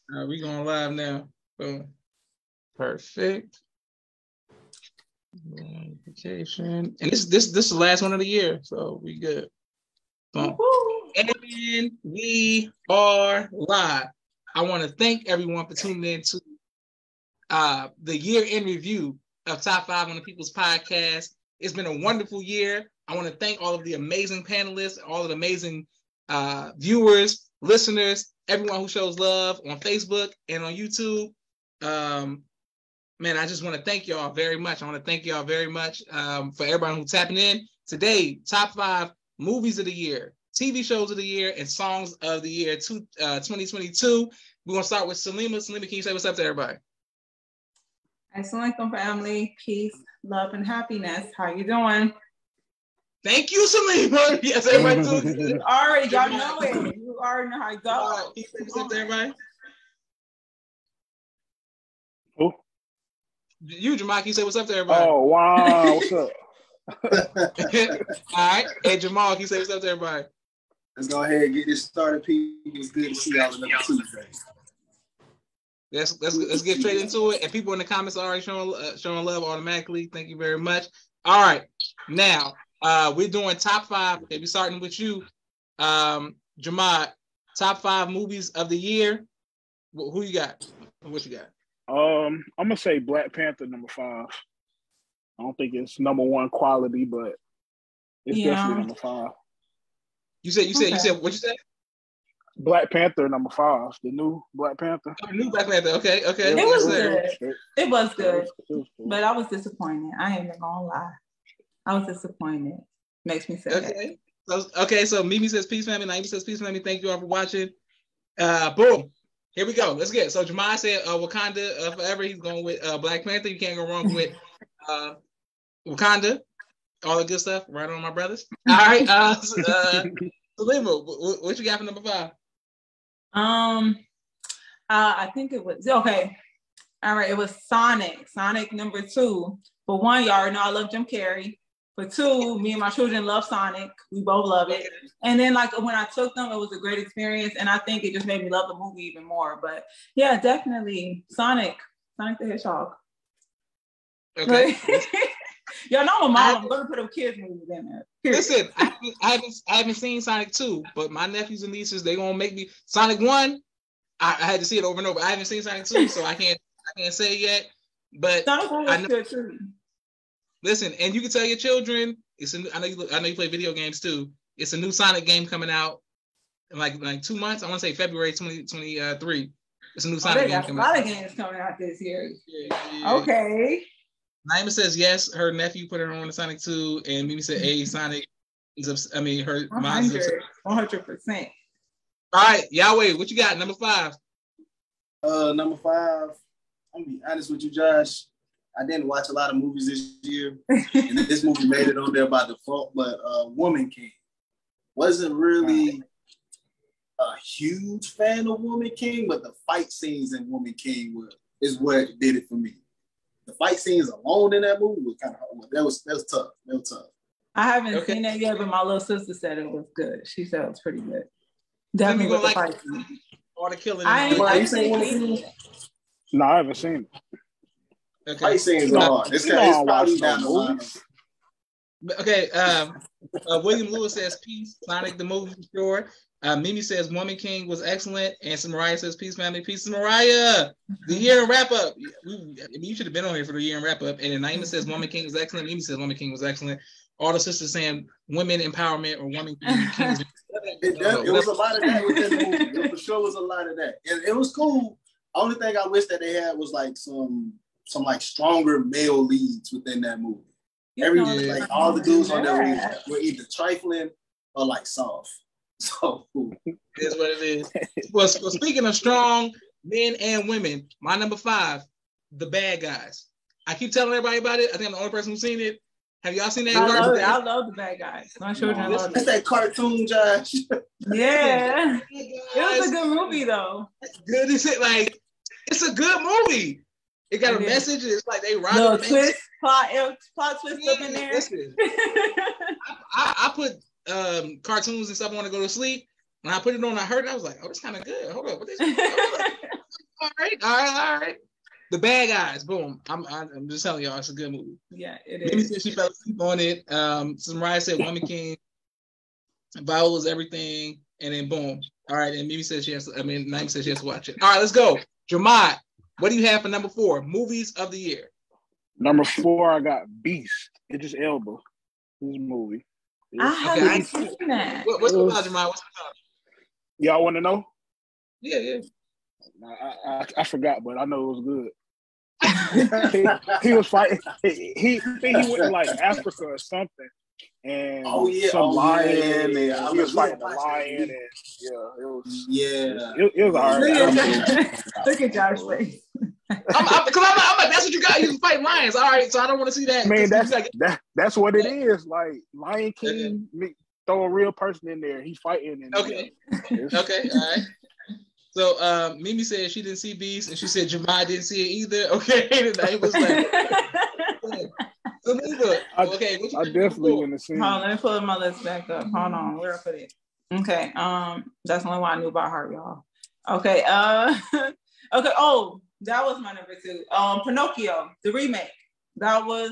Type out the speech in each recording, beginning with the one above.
We going live now. Boom. Perfect. Notification. And this is the last one of the year, so we good. Boom. And we are live. I want to thank everyone for tuning in to the year in review of Top 5 on the People's Podcast. It's been a wonderful year. I want to thank all of the amazing panelists, all of the amazing viewers, listeners, everyone who shows love on Facebook and on YouTube. Man, I just want to thank y'all very much. I want to thank y'all very much for everybody who's tapping in. Today, Top 5 movies of the year, TV shows of the year, and songs of the year 2022. We're going to start with Salima. Salima, can you say what's up to everybody? Assalamualaikum family, peace, love, and happiness. How you doing? Thank you, Salima. Yes, everybody doing good. Already, y'all know it. You already know how it goes. Can you say what's up to everybody? Who? You, Jamal, can you say what's up to everybody? Oh, wow. What's up? All right. Hey, Jamal, can you say what's up to everybody? Let's go ahead and get this started, people. It's good to see y'all another Tuesday. Let's get straight into it. And people in the comments are already showing love automatically. Thank you very much. All right. Now, we're doing top 5. Okay, we're starting with you, Jamad. Top 5 movies of the year. Who you got? What you got? I'm gonna say Black Panther number 5. I don't think it's number 1 quality, but it's definitely number 5. You said what you said? Black Panther number 5, the new Black Panther. Oh, new Black Panther. Okay. It was good. It was good, but I was disappointed. I ain't even gonna lie. I was disappointed. Makes me sad. Okay. So Mimi says peace, family. Naima says peace, family. Thank you all for watching. Boom. Here we go. Let's get it. So Jamal said Wakanda forever. He's going with Black Panther. You can't go wrong with Wakanda. All the good stuff. Right on, my brothers. All right. Salima, what you got for number 5? I think it was okay. All right, it was Sonic. Sonic number 2. For 1, y'all already know I love Jim Carrey. For 2, me and my children love Sonic. We both love it. And then like when I took them, it was a great experience. And I think it just made me love the movie even more. But yeah, definitely Sonic the Hedgehog. Okay. Y'all know my mom. I'm gonna put a kids movies in there. Period. Listen, I haven't seen Sonic 2, but my nephews and nieces, they gonna make me Sonic 1. I had to see it over and over. I haven't seen Sonic 2, so I can't say it yet. But Sonic 1 was good too. Listen, and you can tell your children. I know you play video games too. It's a new Sonic game coming out in like 2 months. I want to say February 2023. It's a new Sonic game coming out. A lot of games coming out this year. Yeah. Okay. Naima says yes. Her nephew put her on the Sonic 2, and Mimi said, "Hey, Sonic is her mom's 100%. All right, Yahweh, what you got? Number 5. Number 5. I'm gonna be honest with you, Josh. I didn't watch a lot of movies this year, and this movie made it on there by default. But Woman King wasn't really a huge fan of Woman King, but the fight scenes in Woman King is what did it for me. The fight scenes alone in that movie was kind of hard. That was tough. That was tough. I haven't seen that yet, but my little sister said it was good. She said it was pretty good. Definitely with the fight scenes. All the killing. No, I haven't seen it. Okay. Fight scenes are hard. It's probably down the line. Okay. William Lewis says peace. Sonic the movie for sure. Mimi says Woman King was excellent, and Mariah says peace, family. Peace, Mariah. The year and wrap up. You should have been on here for the year and wrap up. And then Naima says Woman King was excellent. Mimi says Woman King was excellent. All the sisters saying women empowerment or woman kings. It was a lot of that within the movie. It for sure was a lot of that. It was cool. Only thing I wish that they had was like some like stronger male leads within that movie. Like all the dudes on there were either trifling or like soft. So it is what it is. Well, speaking of strong men and women, my number 5, The Bad Guys. I keep telling everybody about it. I think I'm the only person who's seen it. Have y'all seen that? I love The Bad Guys. My children love it. It's that cartoon, Josh. Yeah. It was a good movie though. Good is it? Like it's a good movie. It got a message. It's like they rock. No twist, plot twist up in there. Listen, I put cartoons and stuff. I want to go to sleep. When I put it on, I heard it. I was like, "Oh, it's kind of good." Hold up, what is it? All right. The Bad Guys. Boom. I'm just telling y'all, it's a good movie. Yeah, it Mimi is. said she fell asleep on it. So Mariah said Woman King. Viola's everything, and then boom. All right, and Mimi says Naima says she has to watch it. All right, let's go. Jamad, what do you have for number 4? Movies of the year. Number 4, I got Beast. Idris Elba. This movie. I haven't seen that. What's the about, Jamad? What's the about? Y'all want to know? Yeah. I forgot, but I know it was good. he was fighting. He went to like Africa or something, and some lion, and he was fighting the lion, and it was alright. Look at Josh's face. I'm like, that's what you got. You was fighting lions. All right, so I don't want to see that. Man, that's what it is. Like Lion King, throw a real person in there. He's fighting. And, okay, all right. So Mimi said she didn't see Beast, and she said Jamad didn't see it either. Okay, and I was like, okay, I definitely want to see. Hold on, let me pull my list back up. Hold on, where I put it? Okay, that's the only one I knew about her, y'all. Okay, okay. Oh, that was my number 2. Pinocchio, the remake. That was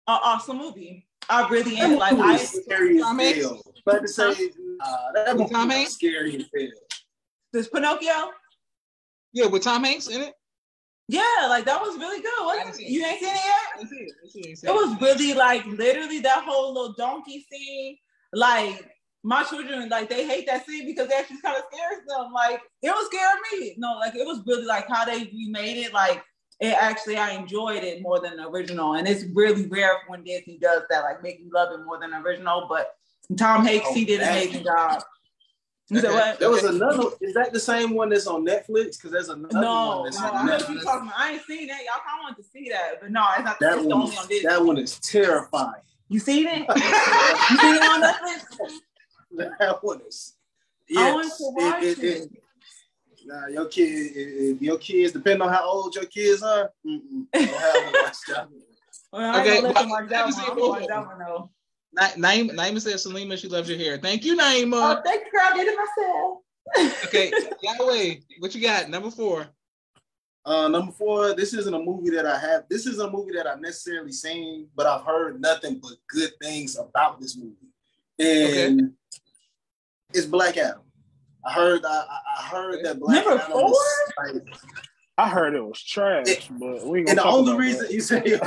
an awesome movie. I really am like. I scary as hell. But to say that was Tom Hanks scary as hell. This Pinocchio? Yeah, with Tom Hanks in it? Yeah, like that was really good. Wasn't it? You ain't seen it yet? I didn't see it. It was really like literally that whole little donkey scene. Like my children, like they hate that scene because it actually kind of scares them. Like it was scaring me. No, like it was really like how they remade it. Like it actually, I enjoyed it more than the original. And it's really rare when Disney does that, like make you love it more than the original. But Tom Hanks, he did an amazing job. Okay. What? There was another. Is that the same one that's on Netflix? Because there's another one that's on Netflix. I ain't seen that. Y'all kind of want to see that, but no, it's not. That it's one. only on Disney. That one is terrifying. You seen it? You seen it on Netflix? That one is. Yes, I want to watch it. Nah, your kid. If your kids, depending on how old your kids are, don't have to watch that one. Well, okay, I'm gonna watch that one though. Naima says, Salima, she loves your hair. Thank you, Naima. Oh, thank you, I did it myself. Okay, Yahweh, what you got? Number 4. Number 4, this isn't a movie that I have. This is a movie that I've necessarily seen, but I've heard nothing but good things about this movie. And it's Black Adam. I heard that Black Adam. Number 4? I heard it was trash, but we ain't gonna and the talk only about reason that. you say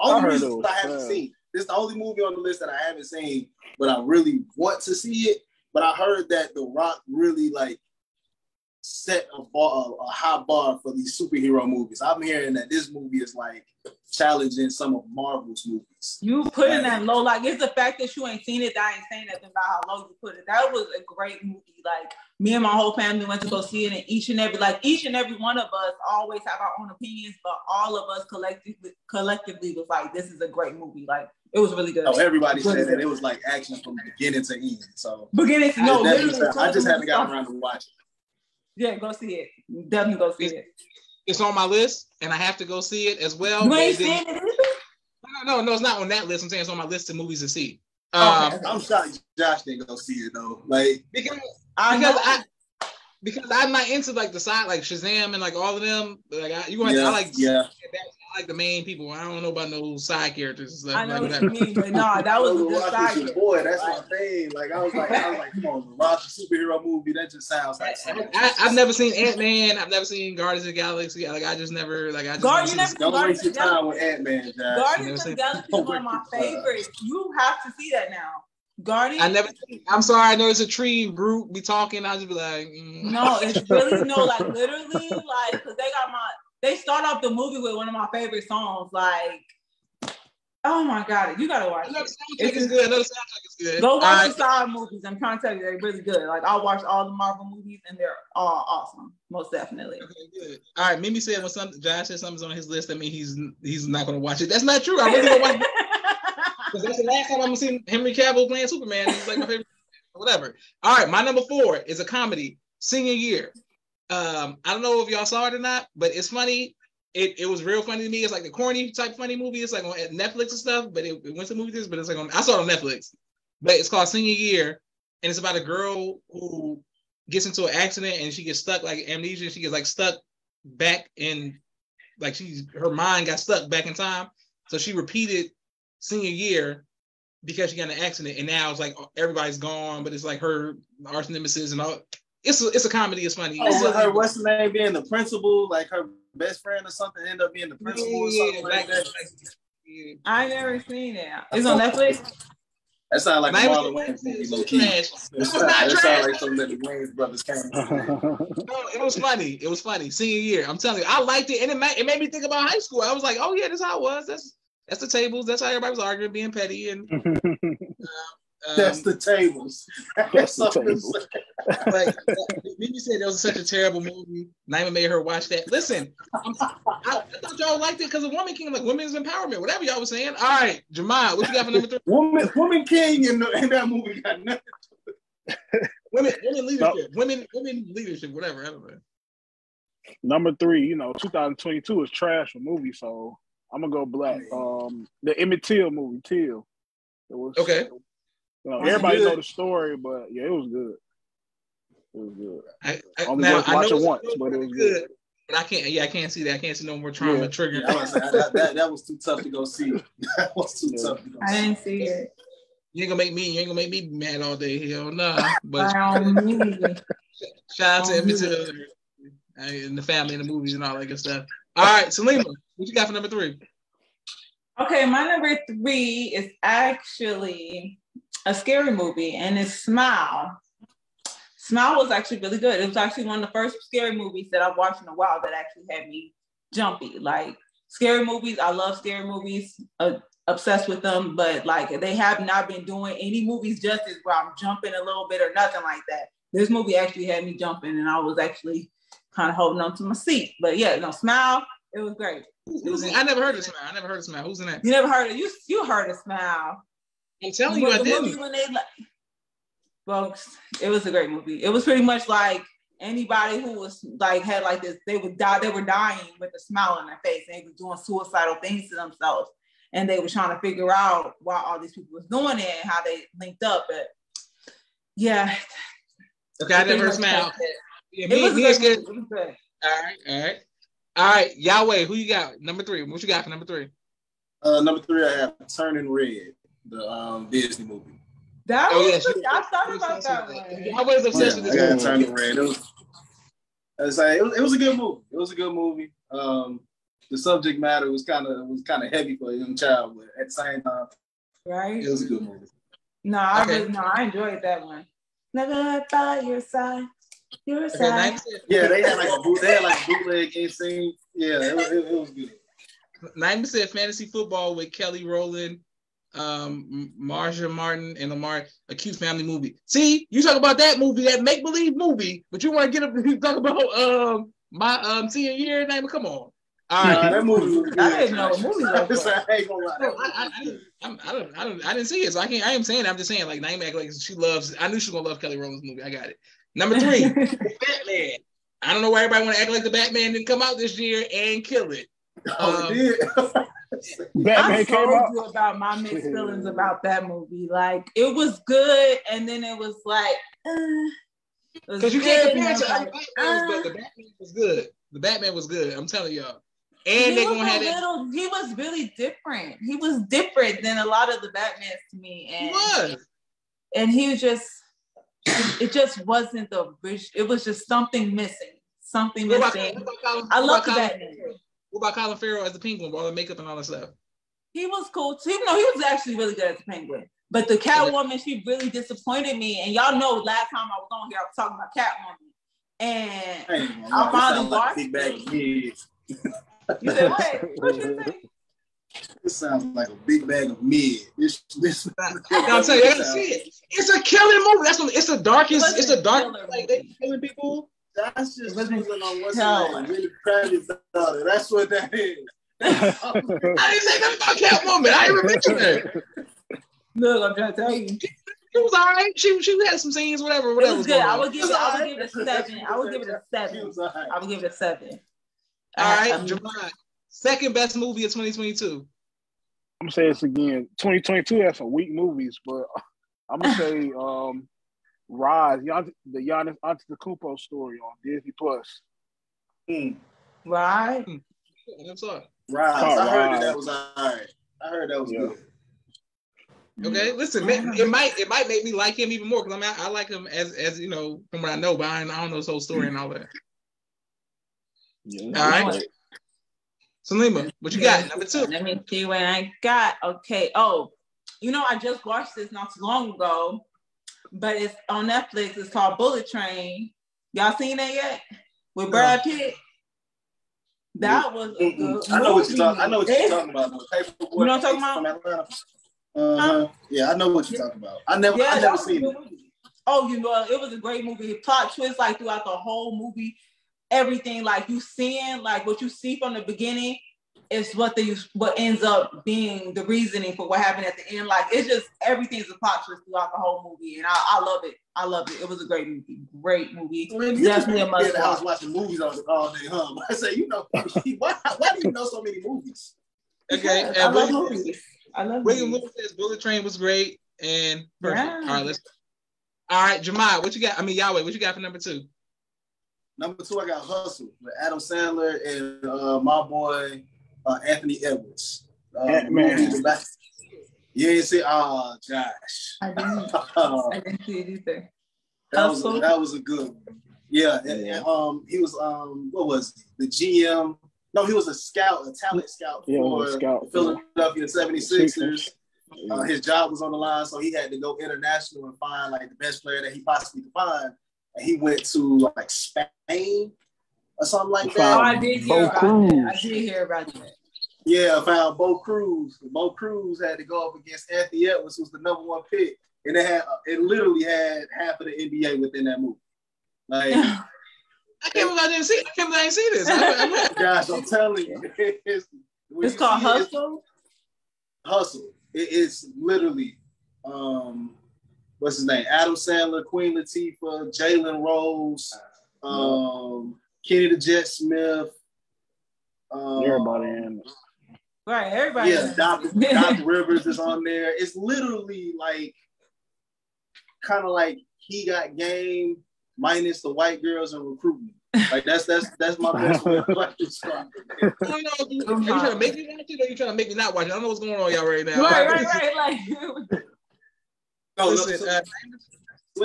only reason I haven't seen. This is the only movie on the list that I haven't seen, but I really want to see it. But I heard that The Rock really like set a high bar for these superhero movies. I'm hearing that this movie is like challenging some of Marvel's movies. You putting that low, like it's the fact that you ain't seen it that I ain't saying nothing about how low you put it. That was a great movie. Like me and my whole family went to go see it, and each and every one of us always have our own opinions, but all of us collectively was like, this is a great movie. Like it was really good. Oh, everybody said that it was like action from beginning to end. So I just haven't gotten around to watch it. Yeah, go see it. Definitely go see it. It's on my list, and I have to go see it as well. You ain't seen it either? No, it's not on that list. I'm saying it's on my list of movies to see. I'm shocked Josh didn't go see it though. Like because I'm not into like the side like Shazam and like all of them. Like I like the main people. I don't know about no side characters and stuff. I know what you mean, but no, that was a good side. Boy, that's my thing. Like I was like, come on, Rock superhero movie. That just sounds like something. I've never seen Ant-Man. I've never seen Guardians of the Galaxy. Like I just never don't waste your time with Ant-Man, Josh. Guardians of the Galaxy is one of my favorites. You have to see that now. Guardians. I'm sorry. I know it's a tree group. We talking. I'll just be like, No, it's really like literally like because they start off the movie with one of my favorite songs. Like, oh my god, you gotta watch it. It's good. Another soundtrack is good. Go watch the side movies. I'm trying to tell you, they're really good. Like I watched all the Marvel movies and they're all awesome. Most definitely. Okay, good. All right, Mimi said Josh said something's on his list. I mean, he's not gonna watch it. That's not true. I really don't watch it. Because that's the last time I'm gonna see Henry Cavill playing Superman. He's like my favorite. Whatever. All right, my number 4 is a comedy, Senior Year. I don't know if y'all saw it or not, but it's funny. It was real funny to me. It's like a corny type funny movie. It's like on Netflix and stuff, but it went to movie theaters, but it's like I saw it on Netflix. But it's called Senior Year, and it's about a girl who gets into an accident and she gets stuck like amnesia. She gets like stuck back in, like her mind got stuck back in time. So she repeated senior year because she got in an accident, and now it's like everybody's gone, but it's like her arch nemesis and all. It's a comedy. It's funny. Her what's the name being the principal, like her best friend or something, end up being the principal or something like that. I never seen it. It's on Netflix. That sounds like a Marlon Wayans movie, low key. That sounds like something that the Wayans brothers came. No, it was funny. It was funny. Senior year, I'm telling you, I liked it, and it made me think about high school. I was like, oh yeah, this is how it was. That's the tables. That's how everybody was arguing, being petty, and that's the tables. That's the tables. Like Mimi said, that was such a terrible movie. Naima made her watch that. Listen, I thought y'all liked it because of Woman King, like women's empowerment, whatever y'all was saying. All right, Jamal, what you got for number 3? Woman King in that movie got nothing. Women leadership, women leadership, whatever. I don't know. Number 3, 2022 is trash for movies, so I'm gonna go Black. The Emmett Till movie, Till. It was okay. Everybody know the story, but yeah, it was good. It was good. I only watch it once, but it was good. But I can't see that. I can't see no more trauma trigger. That was too tough to go see. That was too tough to go see. I didn't see it. You ain't gonna make me be mad all day. Hell no. But shout out to Emmett Till and the family and the movies and all that good stuff. All right, Selima, what you got for number 3? Okay, my number 3 is actually a scary movie, and it's Smile. Smile was actually really good. It was actually one of the first scary movies that I've watched in a while that actually had me jumpy. Like scary movies, I love scary movies, obsessed with them, but like they have not been doing any movies justice where I'm jumping a little bit or nothing like that. This movie actually had me jumping, and I was actually kind of holding on to my seat. But yeah, Smile, it was great. I never heard of Smile. Who's in that? You never heard of you heard of Smile. I'm telling you, I didn't. Well, it was a great movie. It was pretty much like anybody who was like had like this, they were dying with a smile on their face, and they were doing suicidal things to themselves, and they were trying to figure out why all these people was doing it and how they linked up. But yeah. Okay, I never heard Smile. Yeah, it was good. All right, Yahweh, who you got? Number 3. What you got for number 3? Number 3, I have Turning Red, the Disney movie. That was I thought about that one. I was obsessed with this movie. Turning Red. It was a good movie. It was a good movie. The subject matter was kind of heavy for a young child, but at the same time, right? It was a good movie. No, I enjoyed that one. Never by your side. Your side. Yeah, they had like a bootleg game scene. Yeah, it was good. 90% fantasy football with Kelly Rowland, Marsha Martin, and Lamar, a cute family movie. See, you talk about that movie, that make-believe movie, but you want to get up and talk about my senior year, name. Come on. All right, that movie was good. I didn't know the movie was I didn't see it, so I am saying that. I'm just saying, like, Naima act like she loves. I knew she was gonna love Kelly Rowland's movie. I got it. Number 3, Batman. I don't know why everybody want to act like the Batman didn't come out this year and kill it. Oh, it did. Batman came out. You about my mixed feelings about that movie. Like it was good, and then it was like because you can't compare it to other Batmans, but the Batman was good. The Batman was good. I'm telling y'all. And they're gonna have that. He was really different. He was different than a lot of the Batmans to me. And he was. And he was just. It just wasn't the bridge. It was just something missing. Something missing. I love the Batman. What about Colin Farrell as the Penguin, with all the makeup and all that stuff? He was cool too. No, he was actually really good as the Penguin. But the Catwoman, she really disappointed me. And y'all know last time I was on here, I was talking about Catwoman. And I finally watched Big Bag of Kids. You said what? What you say? This sounds like a big bag of mid. I'll tell you, I gotta see it. It's a killing movie. That's what. It's the darkest. It's the darkest. Like they killing people. That's just on what's name. Really crappy daughter. That's what that is. I didn't say nothing about Catwoman. I didn't even mention that. Look, I'm trying to tell you. She was all right. She had some scenes, whatever. It was good. I would give it a 7. I would give it a 7. All right, Javon. Second best movie of 2022. I'm gonna say this again. 2022 has some weak movies, but I'm gonna say Rise, the Giannis Antetokounmpo story on Disney Plus. Right. I'm sorry. Right. I heard that was all right. I heard that was good. Okay, listen, it might make me like him even more because I like him as you know from what I know, but I don't know his whole story and all that. Yeah, all right, Salima, what you got? Number 2. Let me see what I got. Okay. Oh, I just watched this not too long ago, but it's on Netflix. It's called Bullet Train. Y'all seen that yet? With Brad Pitt. That was a good I know what you're talking about. Paperboy, you know what I'm talking about? From Atlanta. Yeah, I know what you're talking about. I never seen it. Oh, it was a great movie. Plot twist like throughout the whole movie. Everything like you seeing, like what you see from the beginning is what ends up being the reasoning for what happened at the end. Like it's just everything's a plot twist throughout the whole movie, and I love it. I loved it. It was a great movie. Great movie. Definitely a must watch. I was watching movies all day, huh? I say, why do you know so many movies? Okay, I love movies. William Lewis says Bullet Train was great and perfect. Yeah. All right, Jamal, what you got? Yahweh, what you got for number 2? Number 2, I got Hustle with Adam Sandler and my boy Anthony Edwards. You ain't see? Oh, Josh. I didn't see it either. That was a good one. Yeah, and he was what was he? The GM? No, he was a talent scout for Philadelphia 76ers. His job was on the line, so he had to go international and find like the best player that he possibly could find. And he went to like Spain or something like that. Oh, I did hear about that. Yeah, I found Bo Cruz. Bo Cruz had to go up against Anthony Edwards, who's the number 1 pick, and it literally had half of the NBA within that movie. Like, I can't believe I didn't see this. Gosh, I'm telling you, it's called Hustle. Hustle. It's literally, what's his name? Adam Sandler, Queen Latifah, Jalen Rose, Kenny the Jet Smith. Everybody in it. Right, everybody. Yeah, Doc Rivers is on there. It's literally like kind of like He Got Game minus the white girls and recruitment. Like that's my best way to describe it. Are you trying to make me watch it or are you trying to make me not watch it? I don't know what's going on y'all right now. Right. Like no, listen,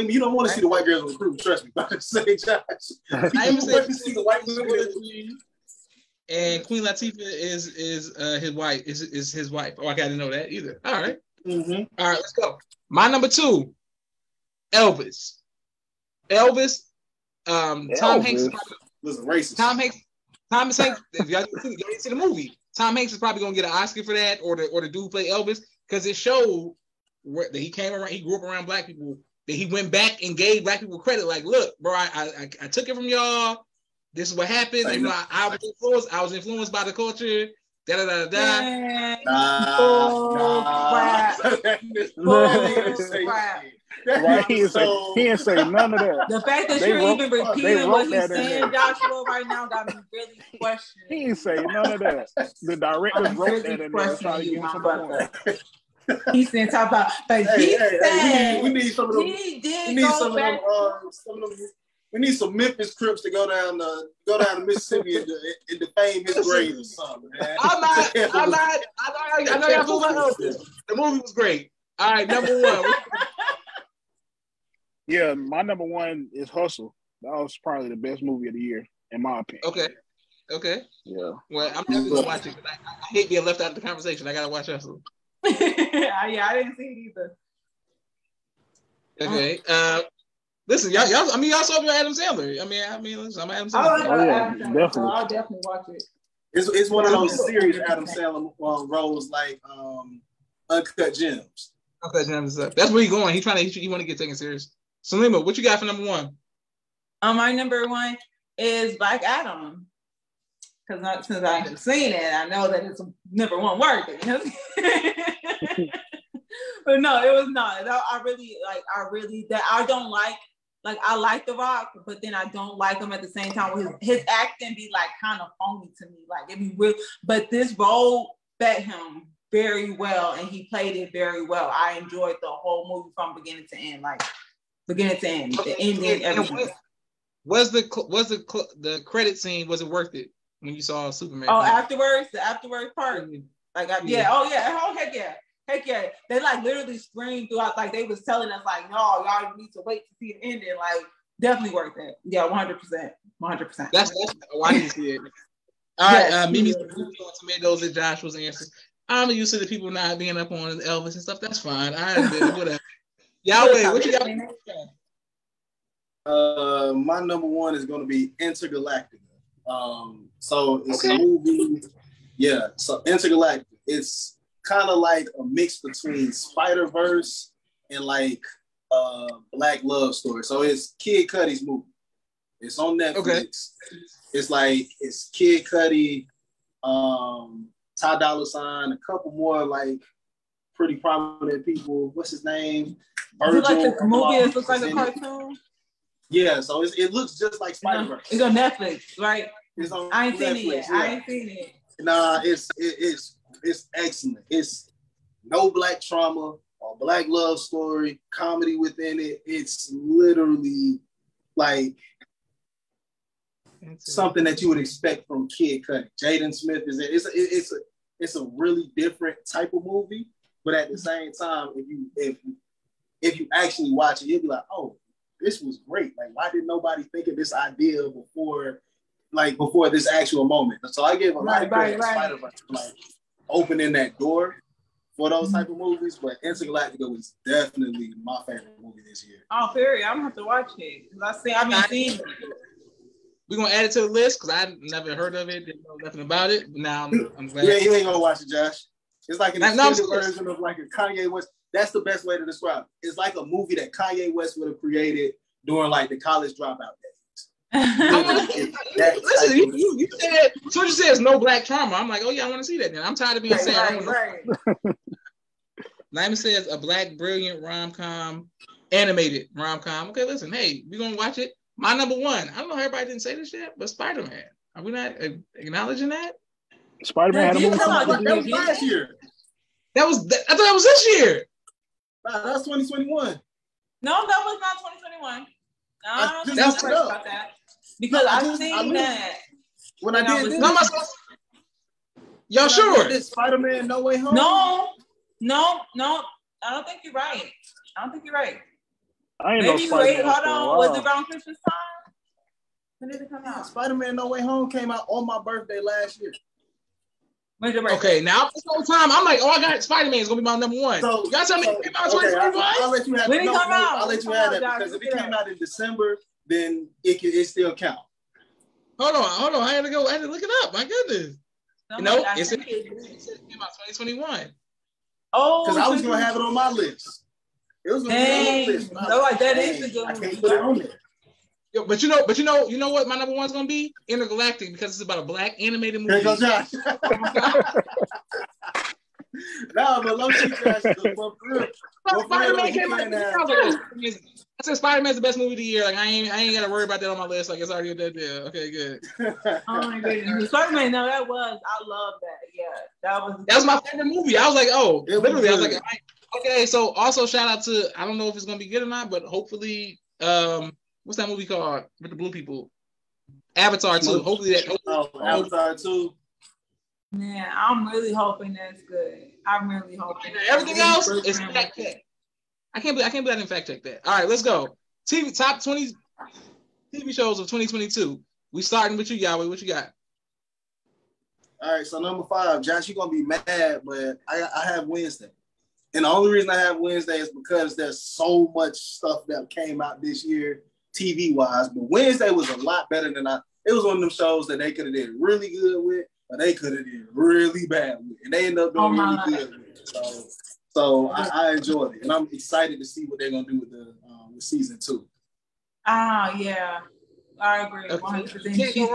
you don't want to see the white girls recruit. Trust me. I'm saying, Josh. I even said to see the white girls. And Queen Latifah is his wife. Is his wife? Oh, I didn't know that either. All right. Mm-hmm. All right, let's go. My number 2, Elvis. Tom Hanks was a racist. Tom Hanks. If y'all didn't see the movie, Tom Hanks is probably gonna get an Oscar for that, or the dude who played Elvis, because it showed that he came around. He grew up around black people. That he went back and gave black people credit. Like, look, bro, I took it from y'all. This is what happened. I was influenced by the culture. Da da da da. Right, he didn't say none of that. The fact that you're even repeating what he's saying, Joshua, right now got me really questioning. He didn't say none of that. The director wrote that in there trying to give him some points. He said, "Talk about," but he said, "We need some of them. We need some Memphis Crips to go down to Mississippi and defame his grave or something, man." I'm not. I know y'all feel about Elvis. The movie was great. All right, number 1. Yeah, my number 1 is Hustle. That was probably the best movie of the year, in my opinion. Okay. Yeah. Well, I'm definitely gonna watch it because I hate being left out of the conversation. I gotta watch Hustle. Yeah, I didn't see it either. Okay. Listen, y'all saw Adam Sandler. Listen, I'm Adam Sandler. Definitely. I'll definitely watch it. It's one of those serious Adam Sandler roles like Uncut Gems. Uncut Gems. That's where he's going. He want to get taken serious. Salima, what you got for number 1? My number 1 is Black Adam. Because since I haven't seen it, I know that it's number 1 worthy. But no, it was not. I don't like. Like, I like The Rock, but then I don't like him at the same time. His acting be like kind of phony to me. Like, it be real. But this role fit him very well, and he played it very well. I enjoyed the whole movie from beginning to end. Like, beginning to end. The ending, everything. Was the credit scene, was it worth it? when you saw Superman? Oh, afterwards, the afterwards part. Like, yeah. Oh, yeah. Oh, heck yeah. Heck yeah. They like literally screamed throughout. Like they was telling us like, no, y'all need to wait to see the ending. Like, definitely worth it. Yeah, 100%. 100%. That's why I need to see it. All right, Mimi's tomatoes and Joshua's answers. I'm used to the people not being up on Elvis and stuff. That's fine. I admit, whatever. Yahweh, what you got? My number one is going to be Intergalactica. So it's a movie. Yeah, so Intergalactica. It's kind of like a mix between Spider-Verse and like Black Love Story. So it's Kid Cudi's movie. It's on Netflix. Okay. It's Kid Cudi, Ty Dolla $ign, a couple more like pretty prominent people. What's his name? Virgil. Is it like the movie? It looks like a cartoon. Yeah, so it looks just like Spider-Verse. It's on Netflix, right? It's on I ain't Netflix, seen it yet. Yeah. I ain't seen it. Nah, it's excellent. It's no black trauma or black love story, comedy within it. It's literally like something that you would expect from Kid Cudi. Jaden Smith is it. It's a really different type of movie, but at the same time, if you actually watch it, you'll be like, oh, this was great. Like, why did nobody think of this idea before this actual moment? So I give a lot of credit to Spider-Verse for like opening that door for those type of movies. But Intergalactica was definitely my favorite movie this year. Oh, period. I'm gonna have to watch it. I've been seeing it. We're gonna add it to the list because I never heard of it, didn't know nothing about it. But now I'm glad. Yeah, you ain't gonna watch it, Josh. It's like an extended version of like a Kanye West. That's the best way to describe it. It's like a movie that Kanye West would have created during like the college dropout days. Listen, you said, as soon as you said it's no black trauma, I'm like, oh yeah, I want to see that then. I'm tired of being sad. Right. Nyman says a black brilliant rom-com, animated rom-com. Okay, listen, hey, we're gonna watch it. My number one, I don't know how everybody didn't say this yet, but Spider-Man. Are we not acknowledging that? Spider-Man had a movie that was last year. I thought that was this year. Nah, that was 2021. No, that was not 2021. No, I don't think about that. Because I've seen that. When I did this. Y'all sure? This Spider-Man No Way Home? No. I don't think you're right. I ain't no Spider-Man. Hold on. Was it around Christmas time? When did it come out? Spider-Man No Way Home came out on my birthday last year. Okay, now this whole time I'm like, oh, I got Spider-Man. It's gonna be my number one. So you got something it came out 2021? I'll let you have I'll let you have that because if it came out in December, then it still count. Hold on. I had to look it up. My goodness. It came out 2021. Oh, because I was gonna have it on my list. It was gonna be on my list. No, like that is a good movie. I can't put it on there. Yo, but you know what my number one's gonna be? Intergalactic, because it's about a black animated movie. There goes Josh. No, but low-key Josh. Spider-Man came out. I said Spider-Man's the best movie of the year. Like I ain't gotta worry about that on my list. Like it's already that deal. Okay, good. Oh my goodness, Spider-Man. No, I love that. Yeah, that was my favorite movie. I was like, oh, literally, I was like, okay. So also shout out to, I don't know if it's gonna be good or not, but hopefully, what's that movie called with the blue people? Avatar 2. Hopefully that. Avatar 2. Yeah, I'm really hoping that's good. I'm really hoping. Everything else is fact check. I can't believe I didn't fact check that. All right, let's go. Top 20 TV shows of 2022. We starting with you, Yahweh. What you got? All right, so number 5, Josh, you're gonna be mad, but I have Wednesday. And the only reason I have Wednesday is because there's so much stuff that came out this year, TV-wise. But Wednesday was a lot better than it was one of them shows that they could have did really good with, but they could have did really bad with. And they ended up doing really good with it. So I enjoyed it. And I'm excited to see what they're gonna do with with season 2. Yeah. I agree. 100%. Can't go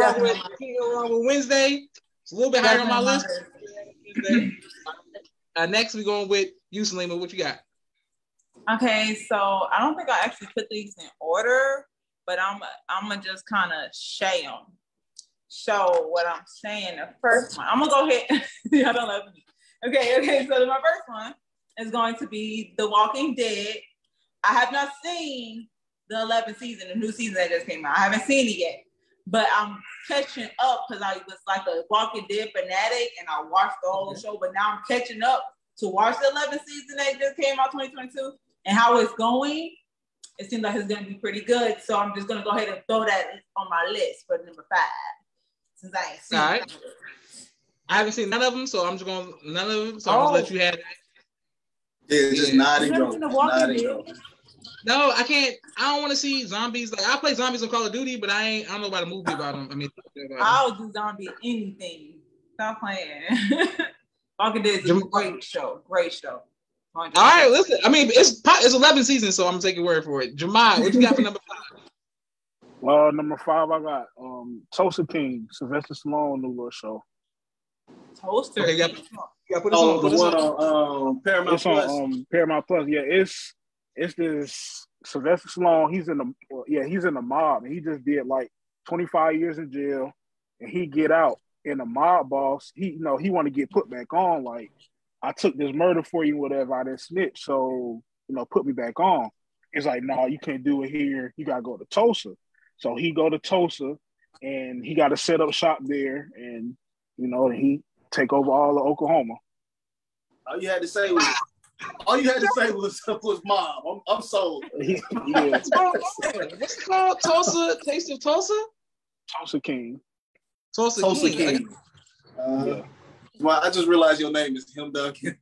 wrong with Wednesday. It's a little bit higher on my list. Next, we're going with you, Salima. What you got? Okay, so I don't think I actually put these in order, but I'm gonna just kind of show what I'm saying. The first one, I'm gonna go ahead. Y'all don't love me. Okay. So my first one is going to be The Walking Dead. I have not seen the 11th season, the new season that just came out. I haven't seen it yet, but I'm catching up because I was like a Walking Dead fanatic and I watched the whole show, but now I'm catching up to watch the 11th season that just came out 2022 and how it's going. It seems like it's going to be pretty good. So I'm just going to go ahead and throw that on my list for number 5. Since I ain't seen it. I haven't seen none of them, so I'm just going to, none of them. So I'm going to let you have that. Yeah, just nod and go. No, I can't. I don't want to see zombies. Like I play zombies on Call of Duty, but I don't know about a movie about them. I mean, I'll do zombie anything. Stop playing. Walking Dead is a great show. Great show. 100%. All right, listen. I mean, it's 11 seasons, so I'm gonna take your word for it. Jamal, what you got for number 5? Well, number 5, I got Tulsa King, Sylvester Stallone, new little show. Toaster. Okay, you got to put this on. The one on Paramount it's Plus. On Paramount Plus. Yeah, it's this Sylvester Stallone. He's in the mob, and he just did like 25 years in jail, and he get out. And the mob boss, he want to get put back on. Like, I took this murder for you, whatever. I didn't snitch, so put me back on. It's like, no, you can't do it here. You gotta go to Tulsa. So he go to Tulsa, and he got to set up shop there, and he take over all of Oklahoma. All you had to say was mob. I'm sold. Yeah. What's it called? Tulsa, Taste of Tulsa? Tulsa King. Tulsa King. Yeah. Well, I just realized your name is Him Duncan.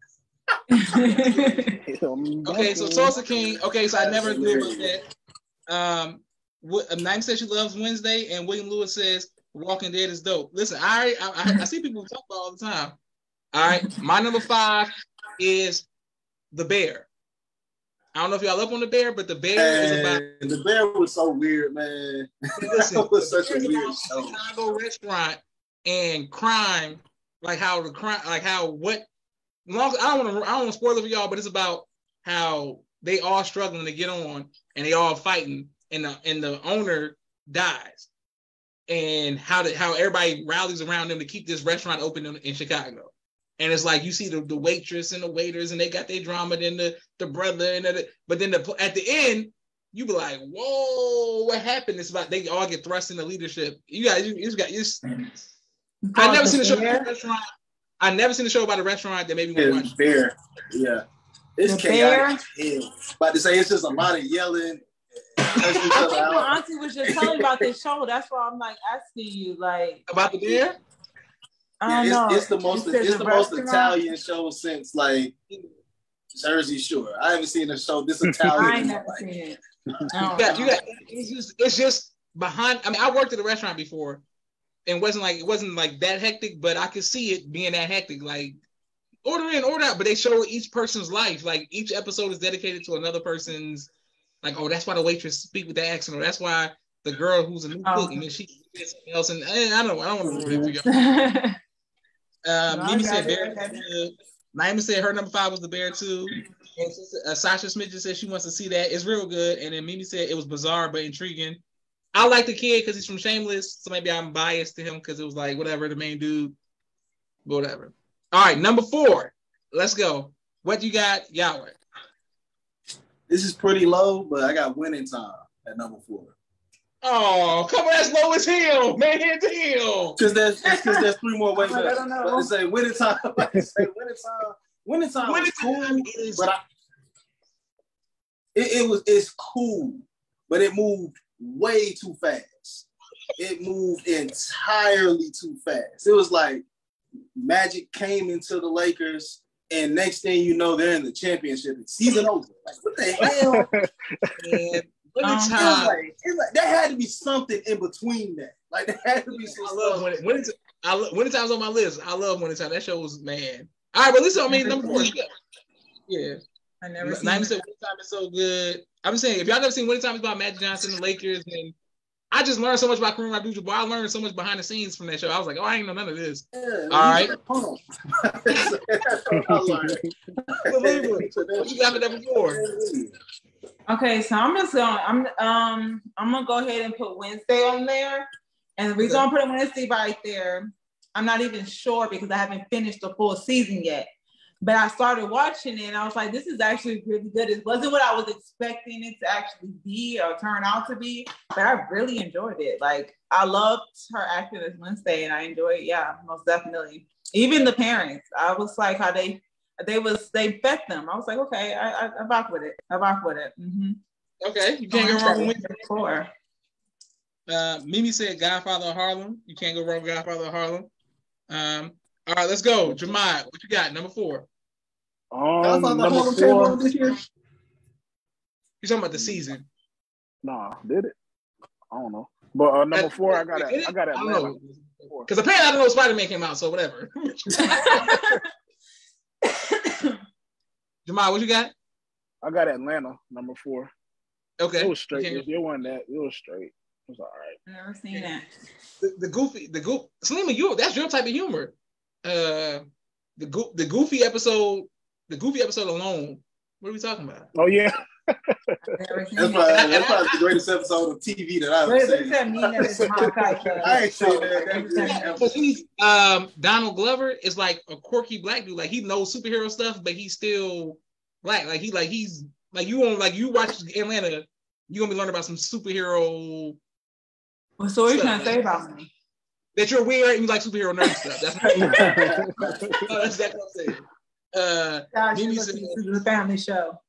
Okay, so Tulsa King. Okay, so I never knew about that. Nine says she loves Wednesday, and William Lewis says Walking Dead is dope. Listen, I see people talk about it all the time. All right, my number 5 is The Bear. I don't know if y'all up on The Bear, but The Bear is about. The Bear was so weird, man. Listen, that was such a weird show. Chicago restaurant and crime, like how the crime, like how what. Long, I don't want to spoil it for y'all, but it's about how they all struggling to get on and they all fighting, and the owner dies, and how everybody rallies around them to keep this restaurant open in Chicago. And it's like you see the waitress and the waiters, and they got their drama. Then the brother and but then at the end, you be like, "Whoa, what happened?" It's about they all get thrust into leadership. I never seen a show about a restaurant. I never seen a show about a restaurant that made me want to watch. Bear, yeah, it's chaotic. About to say it's just a lot of yelling. I think my auntie was just telling about this show. That's why I'm like asking you, like about The Bear. It's the most Italian show since like Jersey Shore. I haven't seen a show this Italian. I ain't never seen it. It's just behind. I mean, I worked at a restaurant before, and it wasn't like that hectic, but I could see it being that hectic. Like order in, order out, but they show each person's life. Like each episode is dedicated to another person's. Like, oh, that's why the waitress speak with that accent, or that's why the girl who's a new cook and then she did something else. And I don't want to ruin it for y'all. Mimi said Bear. Naima said her number 5 was The Bear too. And Sasha Smith just said she wants to see that. It's real good. And then Mimi said it was bizarre but intriguing. I like the kid because he's from Shameless, so maybe I'm biased to him because it was like whatever, the main dude, whatever. All right, number 4. Let's go. What you got, Yahweh? This is pretty low, but I got Winning Time at number 4. Oh, come on, that's low as hell, man. Damn. Because there's 3 more ways. I don't know. But to say Winning Time. Winning Time was cool, but it's cool, but it moved way too fast. It moved entirely too fast. It was like Magic came into the Lakers, and next thing you know, they're in the championship. It's season over. Like, what the hell? Man, there had to be something in between that. Like, there had to be some stuff. Winning Time's on my list. I love Winning Time. That show was, man. All right, but listen, I mean, number 4. Yeah. I never seen it. Said Winning Time is so good. I'm saying, if y'all never seen Winning Time, it's about Magic Johnson and the Lakers, and I just learned so much about Kareem Abdul-Jabbar. I learned so much behind the scenes from that show. I was like, oh, I ain't know none of this. Yeah, all right. What you got for number 4? Okay, so I'm gonna go ahead and put Wednesday on there. And the reason I'm putting Wednesday right there, I'm not even sure because I haven't finished the full season yet. But I started watching it and I was like, this is actually really good. It wasn't what I was expecting it to actually be or turn out to be, but I really enjoyed it. Like, I loved her acting as Wednesday and I enjoyed it. Yeah, most definitely. Even the parents, I was like how they fed them. I was like, okay, I rock with it. Mm-hmm. Okay, you can't go wrong with it. Mimi said Godfather of Harlem. You can't go wrong with Godfather of Harlem. All right, let's go. Jamad, what you got? Number 4. Number 4. This year? You're talking about the season. Nah, did it? I don't know. But number 4, I got it. Because apparently I don't know Spider-Man came out, so whatever. Jamal, what you got? I got Atlanta, number 4. Okay. It was straight. It wasn't that. It was straight. It was all right. Never seen that. The goofy. Salima, that's your type of humor. The goofy episode alone. What are we talking about? Oh yeah. That's probably the greatest episode of TV that I've seen. I ain't seen that. Donald Glover is like a quirky black dude. Like, he knows superhero stuff, but he's still black. You watch Atlanta, you're gonna be learning about some superhero. Well, so what are you trying to say about me? That you're weird and you like superhero nerd stuff. That's what I'm saying. Mimi said the family show.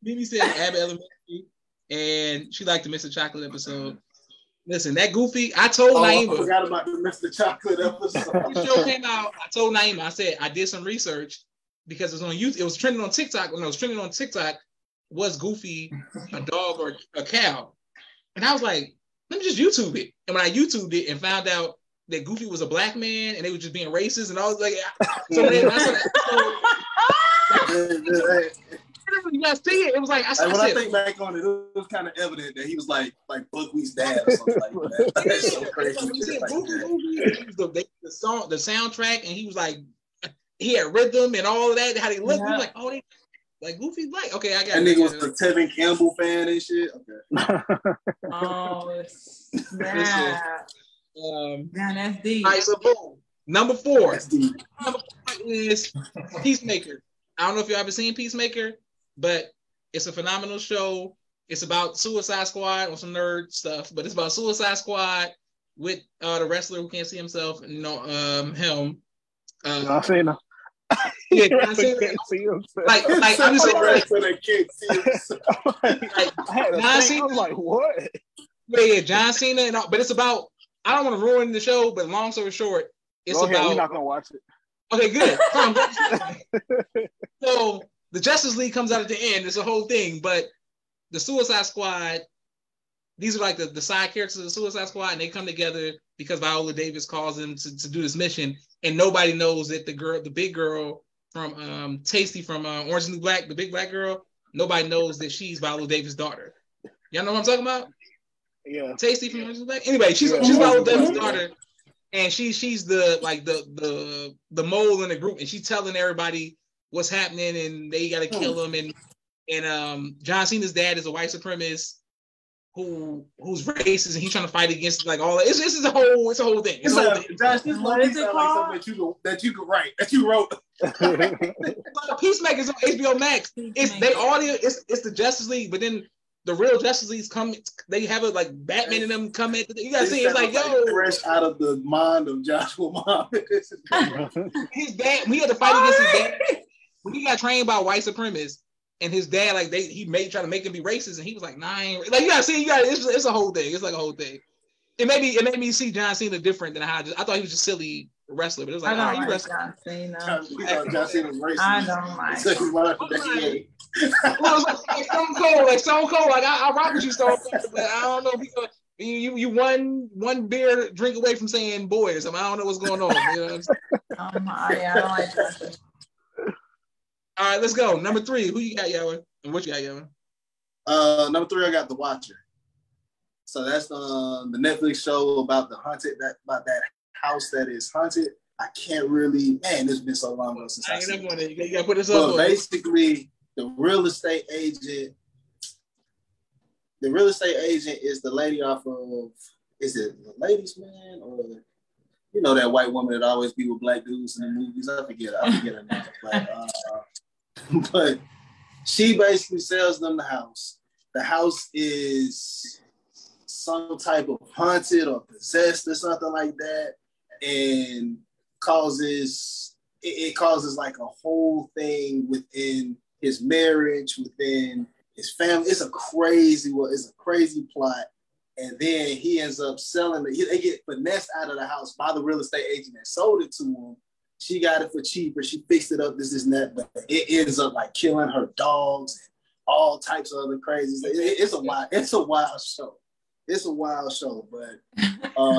Mimi said Abbott Elementary, and she liked the Mr. Chocolate episode. Listen, that goofy. I told Naima. I forgot about the Mr. Chocolate episode. The show came out. I told Naima. I said I did some research because it was on YouTube. It was trending on TikTok. When it was trending on TikTok, was Goofy a dog or a cow? And I was like, let me just YouTube it. And when I YouTubed it and found out that Goofy was a black man and they were just being racist, and I was like, you guys see it. It was like I think back on it, it was kind of evident that he was like Buckwheat's dad or something like that. That's so crazy. The soundtrack, and he was like, he had rhythm and all of that. How they looked, we were like, oh, they like Goofy black. Okay, I got that nigga was the Tevin Campbell fan and shit. Okay. Oh, snap. That's deep. All right, so boom. Number 4. Number 4 is Peacemaker. I don't know if y'all ever seen Peacemaker, but it's a phenomenal show. It's about Suicide Squad or some nerd stuff, but it's about Suicide Squad with the wrestler who can't see himself, him. John Cena. Yeah, John Cena. Like I'm just saying, John Cena. I was like, what? Yeah, John Cena and all, but it's about. I don't want to ruin the show, but long story short, it's about. We're not gonna watch it. Okay, good. So the Justice League comes out at the end. It's a whole thing, but the Suicide Squad, these are like the side characters of the Suicide Squad, and they come together because Viola Davis calls them to do this mission, and nobody knows that the big girl from Tasty from Orange is the New Black, the big black girl, nobody knows that she's Viola Davis' daughter. Y'all know what I'm talking about? Yeah. Tasty from Orange is the New Black. Anyway, she's Viola Davis' daughter. And she's the mole in the group, and she's telling everybody what's happening, and they got to kill him. And John Cena's dad is a white supremacist who's racist, and he's trying to fight against like all that. It's a whole thing. It's a whole thing. Josh, this what is it called? Like that you could write, that you wrote. Peacemakers on HBO Max. It's the Justice League, but then the real Justice Leagues come. They have it like Batman and them come in. You gotta see. It's like fresh out of the mind of Joshua Muhammad. His dad. We had to fight against his dad. When he got trained by white supremacists, and his dad try to make him be racist, and he was like, nah, I ain't. Like you gotta see. It's a whole thing. It's like a whole thing. It made me see John Cena different than I thought he was just silly wrestler, but it was like, I don't like John Cena. John Cena was racist. I don't like. Well, like Stone Cold. Like I rock with you, Stone Cold, but I don't know because you one beer drink away from saying boy or something. I don't know what's going on. You know what I'm saying? I don't like that. All right, let's go. Number 3. Who you got, Yahweh? And what you got, Yahweh? Number 3, I got The Watcher. So that's the Netflix show about about that house that is haunted. I can't really, man, it's been so long ago since I seen it. You gotta put this up. But basically, the real estate agent is the lady off of, is it The Ladies Man or you know, that white woman that always be with black dudes in the movies. I forget her name, but she basically sells them the house. The house is some type of haunted or possessed or something like that, and causes like a whole thing within his marriage, within his family. It's a crazy plot. And then he ends up selling it. They get finessed out of the house by the real estate agent that sold it to him. She got it for cheaper. She fixed it up, this and that, but it ends up like killing her dogs and all types of other crazy stuff. It's a wild show. It's a wild show, but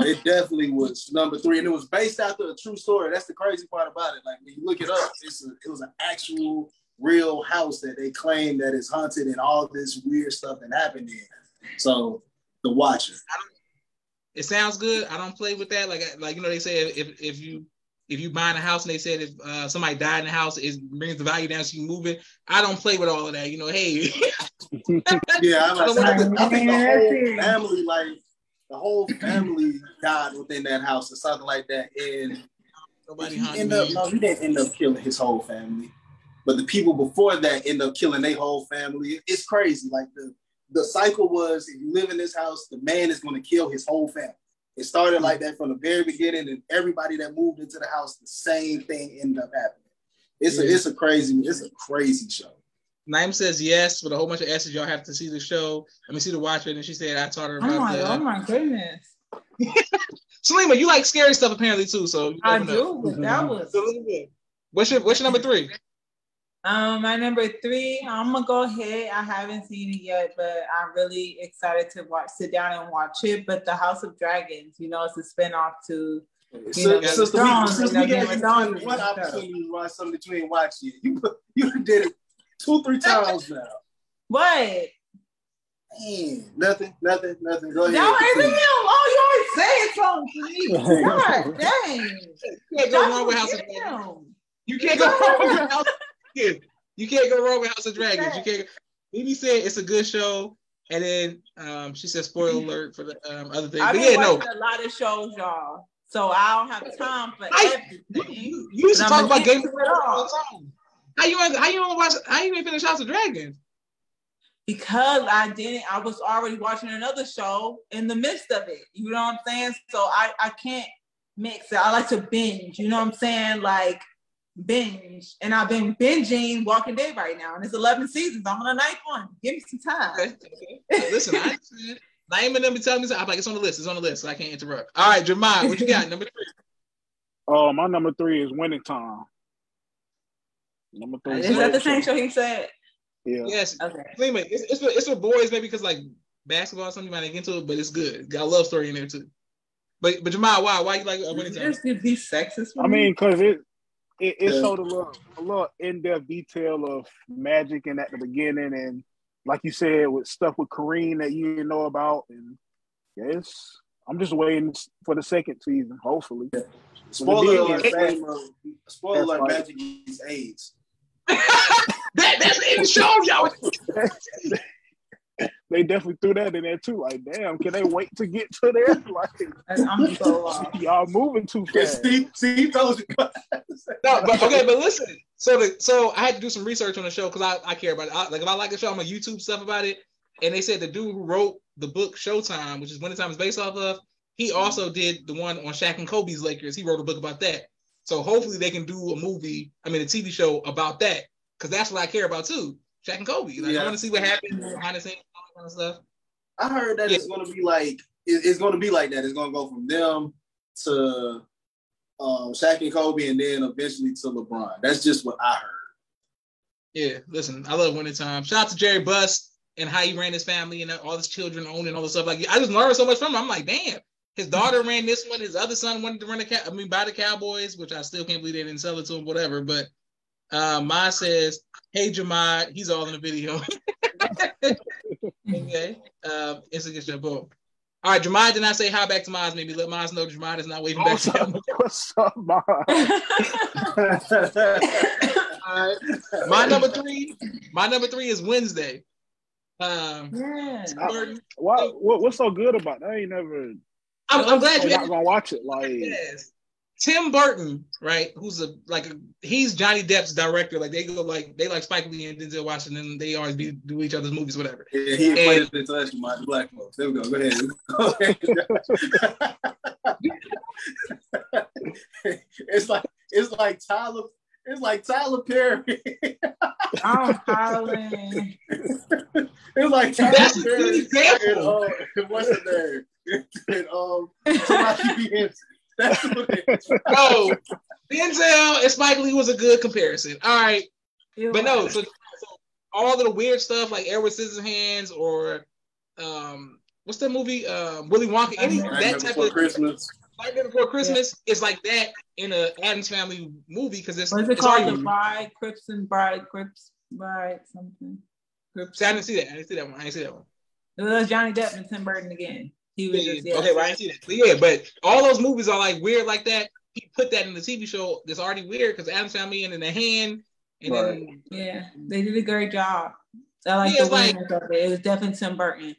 it definitely was number 3, and it was based after a true story. That's the crazy part about it. Like when you look it up, it was an actual real house that they claim that is haunted and all this weird stuff that happened in. So The Watcher. It sounds good. I don't play with that. Like you know, they say if you buying a house and they said if somebody died in the house, it brings the value down, so you move it. I don't play with all of that. You know, hey. Yeah, I think the whole family died within that house or something like that, and he didn't end up killing his whole family, but the people before that end up killing their whole family. It's crazy. Like the cycle was, if you live in this house, the man is going to kill his whole family. It started like that from the very beginning, and everybody that moved into the house, the same thing ended up happening. It's a crazy show. Naim says yes, with a whole bunch of S's. Y'all have to see the show. Let me see The Watcher. And she said I taught her about that. Oh my goodness. Salima, you like scary stuff apparently too. So I do, but that was. What's your number 3? My number 3, I'm gonna go ahead. I haven't seen it yet, but I'm really excited to sit down and watch it. But The House of Dragons, you know, it's a spinoff to we gave you one opportunity to watch something that you ain't watched yet. You did it 2-3 times now. What? Man, nothing. Go ahead. Y'all ain't leave me alone. You always saying something to me. God dang. You can't go wrong with House of Dragons. You can't go wrong with House of Dragons. You can't go wrong with House of Dragons. You can't. Mimi said it's a good show, and then she said spoiler alert for the other thing. I've been watching a lot of shows, y'all, so I don't have time for everything. You used to talk about Game of Thrones all the time. How you ain't finish House of Dragons? Because I was already watching another show in the midst of it. You know what I'm saying? So I can't mix it. I like to binge, you know what I'm saying? Like binge. And I've been binging Walking Dead right now. And it's 11 seasons. I'm on the 9th one. Give me some time. Okay. Listen, Naima and them be telling me, I'm like, it's on the list, so I can't interrupt. All right, Jeremiah, what you got? Number 3. My number 3 is Winning Time. Number 3. Is that the same show he said? Yeah. Yes. Okay. It's for boys, maybe because like basketball or something you might get into it, but it's good. Got a love story in there too. But Jamal, why you like Winning Time? Just be sexist. I mean, because it showed a little in-depth detail of magic and at the beginning, and like you said, with stuff with Kareem that you didn't know about, and yes, I'm just waiting for the second season, hopefully. Spoiler alert, magic is AIDS. That's in the show, y'all. They definitely threw that in there too. Like, damn, can they wait to get to there? Like, I'm so lost. Y'all moving too fast. See, told you. No, but listen. So I had to do some research on the show because I care about it. Like, if I like the show, I'm gonna YouTube stuff about it. And they said the dude who wrote the book Showtime, which is Winning Time is based off of, he also did the one on Shaq and Kobe's Lakers. He wrote a book about that. So hopefully they can do a TV show about that, because that's what I care about too. Shaq and Kobe. Like, I want to see what happened behind the scenes, all that kind of stuff. I heard that it's going to be like it's going to be like that. It's going to go from them to Shaq and Kobe, and then eventually to LeBron. That's just what I heard. Yeah, listen, I love Winning Time. Shout out to Jerry Buss and how he ran his family and all his children owning all the stuff. Like, I just learned so much from him. I'm like, damn. His daughter ran this one. His other son wanted to buy the Cowboys, which I still can't believe they didn't sell it to him, whatever. But mine says, hey, Jamad, he's all in the video. Okay. It's a good show. Boom. All right, Jamad did not say hi back to Maz. Maybe let Maz know Jamad is not waving back to him. What's up, Maz? All right. My number three is Wednesday. What's so good about that? I ain't never. I'm glad you're not gonna watch it. Like, yes. Tim Burton, right? He's Johnny Depp's director. Like they like Spike Lee and Denzel Washington. And they always do each other's movies, whatever. Yeah, he played it to us, the black folks. There we go. Go ahead. It's like Tyler. It's like Tyler Perry. I'm hollering. It's like Tyler Perry. And what's the name? Taraji Henson. That's what it is. No, Denzel and Spike Lee was a good comparison. All right. But no, so all of the weird stuff like Edward Scissorhands or what's that movie? Willy Wonka, that type of Christmas. Nightmare Before Christmas is like that in a Addams Family movie because it's called? The Bride, Crips and Bride, something. Crips. See, I didn't see that one. It was Johnny Depp and Tim Burton again. He was okay, well, I didn't see that. But yeah, but all those movies are like weird like that. He put that in the TV show that's already weird because Addams Family and in the hand. And then they did a great job. I like the weirdness of it. It was definitely Tim Burton.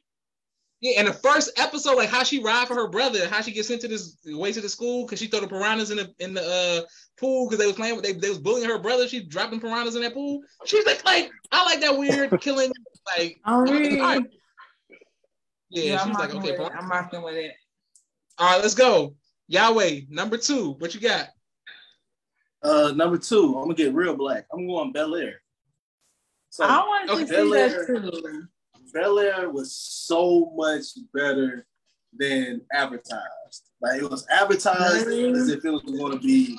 Yeah, and the first episode, like how she ride for her brother, how she gets sent to this way to the school because she threw the piranhas in the pool because they was playing they was bullying her brother. She dropped them piranhas in that pool. She's like I like that weird killing like. Oh really? Right. Yeah, she's like okay, I'm rocking with it. All right, let's go. Yahweh, number 2. What you got? Number 2. I'm gonna get real black. I'm going Bel Air. So I wanted to see that too. Bel Air was so much better than advertised. Like it was advertised as if it was going to be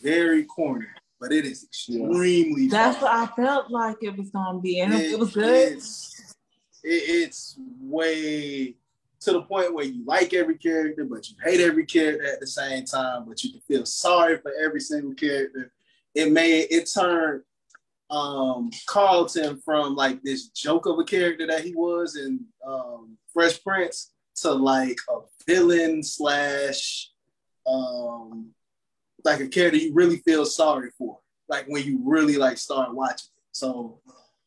very corny, but it is extremely. That's what I felt like it was going to be, and it was good. It's way to the point where you like every character, but you hate every character at the same time. But you can feel sorry for every single character. It turned Carlton from like this joke of a character that he was in Fresh Prince to like a villain / like a character you really feel sorry for, like when you really like start watching it. So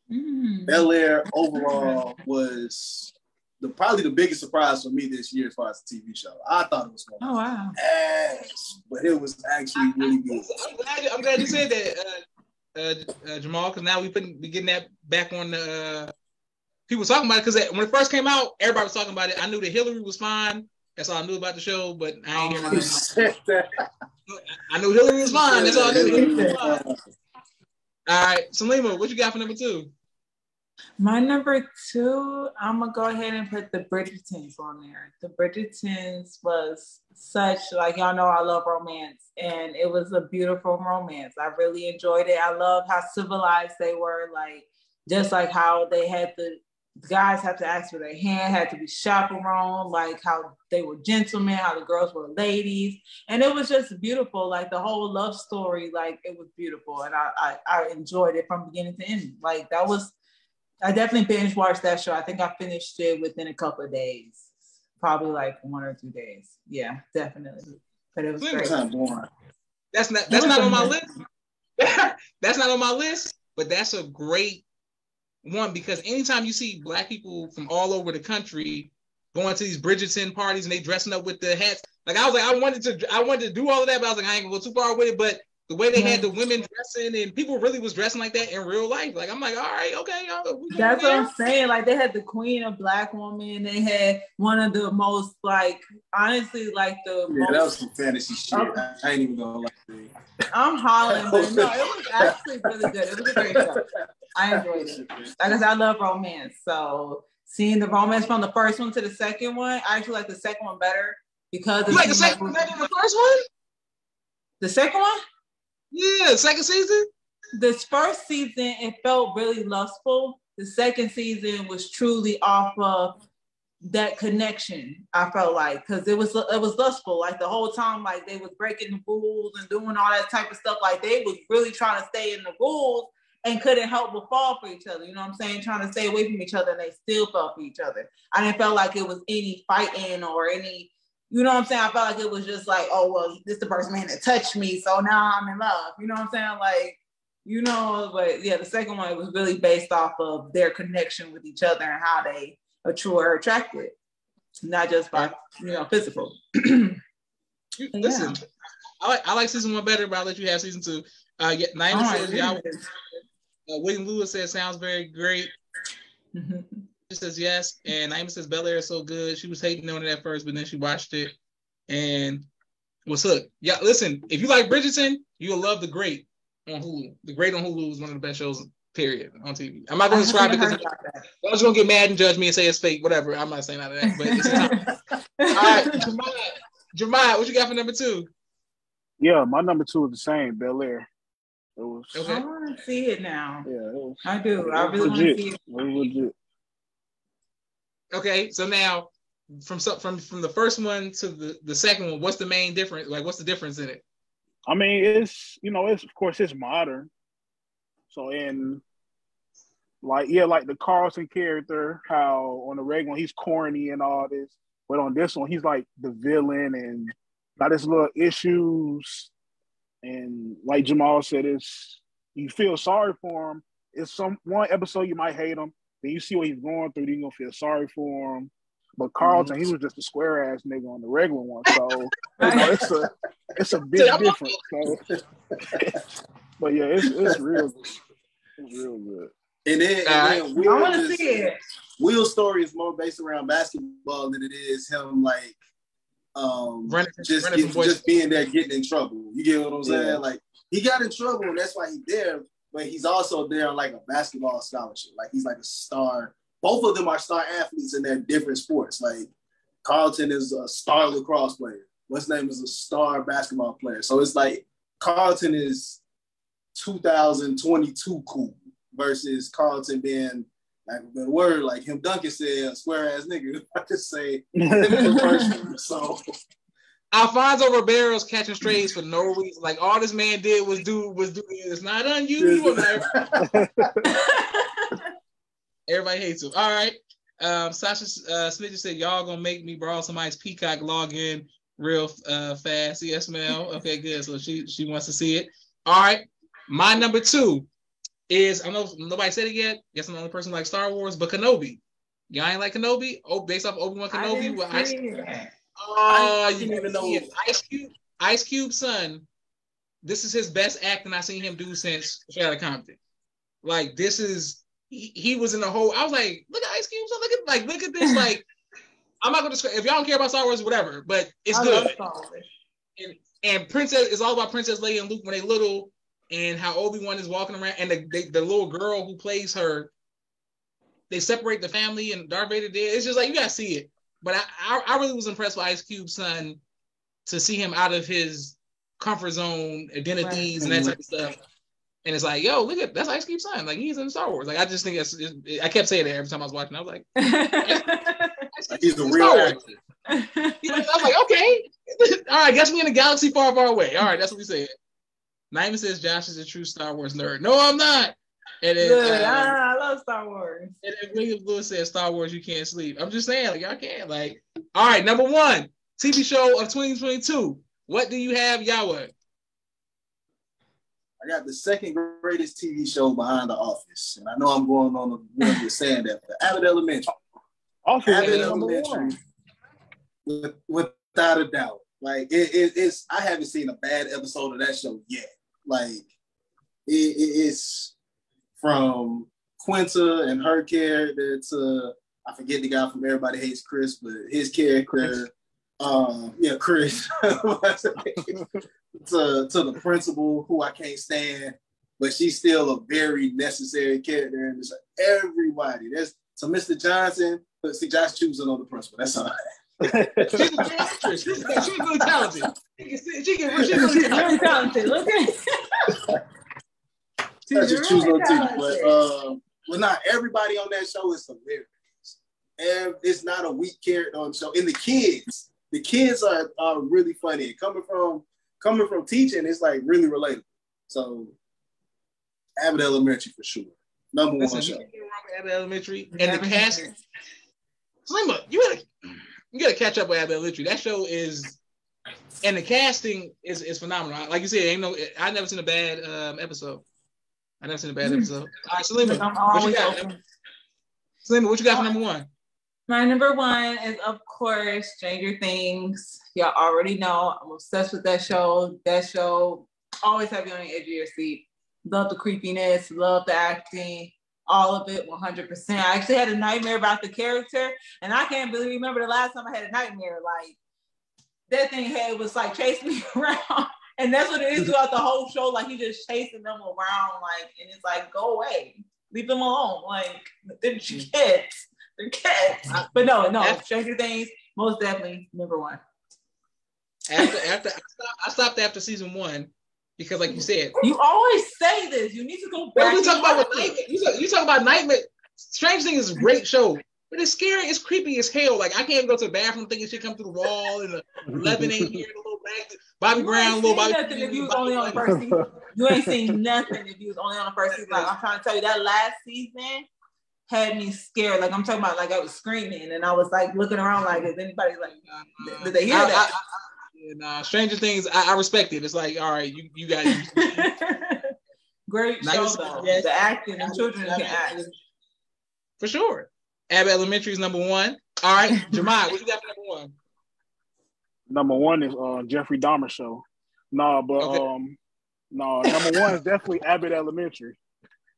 Bel Air overall was probably the biggest surprise for me this year as far as the TV show. I thought it was going to ass, but it was actually really good. I'm glad you said that. Jamal, because now we getting that back on the people talking about it because when it first came out, everybody was talking about it. I knew that Hillary was fine. That's all I knew about the show, but I ain't hearing nothing. I knew Hillary was fine. That's all I knew. All right, Salima, what you got for number 2? My number 2, I'm gonna go ahead and put the Bridgertons on there. The Bridgertons was such, like y'all know I love romance, and it was a beautiful romance. I really enjoyed it. I love how civilized they were, like just like how they had the guys have to ask for their hand, had to be chaperoned, like how they were gentlemen, how the girls were ladies, and it was just beautiful. Like the whole love story, like it was beautiful, and I enjoyed it from beginning to end. Like that was. I definitely binge watched that show. I think I finished it within a couple of days, probably like 1 or 2 days. Yeah, definitely. But it was great. That's not on my list. That's not on my list, but that's a great one because anytime you see Black people from all over the country going to these Bridgerton parties and they dressing up with the hats, like I was like, I wanted to do all of that, but I was like, I ain't gonna go too far with it. But the way they had the women dressing and people really was dressing like that in real life. Like, I'm like, all right, okay. That's what I'm saying. Like, they had the queen of Black woman. They had one of the most, like, honestly, like the most... that was some fantasy shit. Okay. I ain't even gonna lie to you. I'm hollering, but no, it was actually really good. It was a great show. I enjoyed it. Like I said, I love romance. So seeing the romance from the first one to the second one, I actually like the second one better because... You like the second one better than the first one? The second one? Yeah, second season. This first season, it felt really lustful. The second season was truly off of that connection. I felt like because it was lustful. Like the whole time, like they was breaking the rules and doing all that type of stuff. Like they was really trying to stay in the rules and couldn't help but fall for each other. You know what I'm saying? Trying to stay away from each other, and they still fell for each other. I didn't feel like it was any fighting or any. You know what I'm saying? I felt like it was just like, oh, well, this is the first man that touched me, so now I'm in love. You know what I'm saying? Like, you know, but yeah, the second one was really based off of their connection with each other and how they are attracted, not just by, physical. Listen, I like season 1 better, but I'll let you have season 2. Yeah, Naima says, yeah. William Lewis says, sounds very great. She says yes, and Naima says Bel Air is so good. She was hating on it at first, but then she watched it and was hooked. Yeah, listen, if you like Bridgerton, you'll love The Great on Hulu. The Great on Hulu is one of the best shows, period, on TV. I'm not going to describe it because I was going to get mad and judge me and say it's fake, whatever. I'm not saying none of that, but it's time. All right, Jeremiah, what you got for number 2? Yeah, my number 2 is the same, Bel Air. It was. Okay. I want to see it now. Yeah, it was. I do. I really want to see it. It was legit. Okay, so now from the first one to the second one, what's the main difference? Like, what's the difference in it? I mean, it's of course it's modern. So like the Carlton character, how on the regular he's corny and all this, but on this one he's like the villain and got his little issues. And like Jamal said, you feel sorry for him. It's one episode you might hate him, then you see what he's going through, then you're gonna feel sorry for him. But Carlton, he was just a square ass nigga on the regular one, so it's a big difference. So. But yeah, it's real good. It's real good. And then I want to see it. Will's story is more based around basketball than it is him like just being there getting in trouble. You get what I'm saying? Yeah. Like he got in trouble and that's why he's there, but he's also there on like a basketball scholarship. Like he's like a star. Both of them are star athletes in their different sports. Like Carlton is a star lacrosse player. What's name is a star basketball player. So it's like Carlton is 2022 cool versus Carlton being like a good word, like him Duncan said, square ass nigga. I just say person. So Alfonso Ribeiro's catching strays for no reason. Like all this man did was do it's not unusual. Everybody hates him. All right. Sasha Smith just said, y'all gonna make me borrow somebody's Peacock login real fast. Yes, Mel. Okay, good. So she wants to see it. All right. My number 2 is, I know nobody said it yet. Guess I'm the only person who likes Star Wars, but Kenobi. Y'all ain't like Kenobi? Oh, based off Obi-Wan Kenobi. I didn't even know. Ice Cube's son. This is his best acting I've seen him do since Straight Outta Compton. Like this is he was in the whole. I was like, look at Ice Cube. So look at this. Like I'm not gonna describe. If y'all don't care about Star Wars, whatever. But it's good. And Princess is all about Princess Leia and Luke when they little. And how Obi-Wan is walking around, and the little girl who plays her, they separate the family, and Darth Vader did. It's just like, you gotta see it. But I really was impressed with Ice Cube's son to see him out of his comfort zone identities and that type of stuff. And it's like, yo, that's Ice Cube's son. Like he's in Star Wars. Like I just think I kept saying that every time I was watching. I was like, he's a real actor. I was like, okay, all right, guess we in a galaxy far, far away. All right, that's what we said. Naima says Josh is a true Star Wars nerd. No, I'm not. And then, I love Star Wars. And then William Lewis says Star Wars, you can't sleep. I'm just saying, like, y'all can't. Like, all right, number 1, TV show of 2022. What do you have, Yahweh? I got the second greatest TV show behind The Office. And I know I'm going on the one you're saying that, but Abbott Elementary. Abbott Elementary, without a doubt. Like, it's, I haven't seen a bad episode of that show yet. Like, it's from Quinta and her character to, I forget the guy from Everybody Hates Chris, but his character, Chris, to the principal who I can't stand, but she's still a very necessary character. And it's like everybody. So Mr. Johnson, but see, Josh choosing on the principal. That's all. She's really talented. She's really talented. Look at she's really talented. But not everybody on that show is hilarious. And it's not a weak character on the show. And the kids are really funny. Coming from teaching, it's like really relatable. So Abbott Elementary for sure. Number 1 show. Abbott Elementary and the cast. Slimma, you gotta catch up with Abbott Elementary. That show is, and the casting is phenomenal. Like you said, I've never seen a bad episode. All right, Salima, what you got? Salima, what you got for number 1? My number one is, of course, Stranger Things. Y'all already know I'm obsessed with that show. That show always have you on the edge of your seat. Love the creepiness, love the acting, all of it, 100%. I actually had a nightmare about the character, and I can't really remember the last time I had a nightmare. Like, that thing was like chasing me around. And that's what it is throughout the whole show. Like, he just chasing them around, like, and it's like, go away. Leave them alone. Like, they're kids. They're kids. But no, Stranger Things, most definitely number one. After I stopped after season 1 because, like you said, you always say this. You need to go back. You talk about Nightmare. Stranger Things is a great show, but it's scary. It's creepy as hell. Like, I can't go to the bathroom thinking shit come through the wall and the 11 ain't here. The little bag, Bobby Brown, little Bobby. Nothing if you was only on the first season. You ain't seen nothing if you was only on the first season. Like, I'm trying to tell you, that last season had me scared. Like, I'm talking about, like, I was screaming and I was like looking around like, is anybody like, did they hear that? Stranger Things, I respect it. It's like, all right, you got it. Great show though. Yes. The acting and children can act. For sure. Abbott Elementary is number 1. All right, Jamai, what you got for number 1? Number 1 is Jeffrey Dahmer show. Number 1 is definitely Abbott Elementary.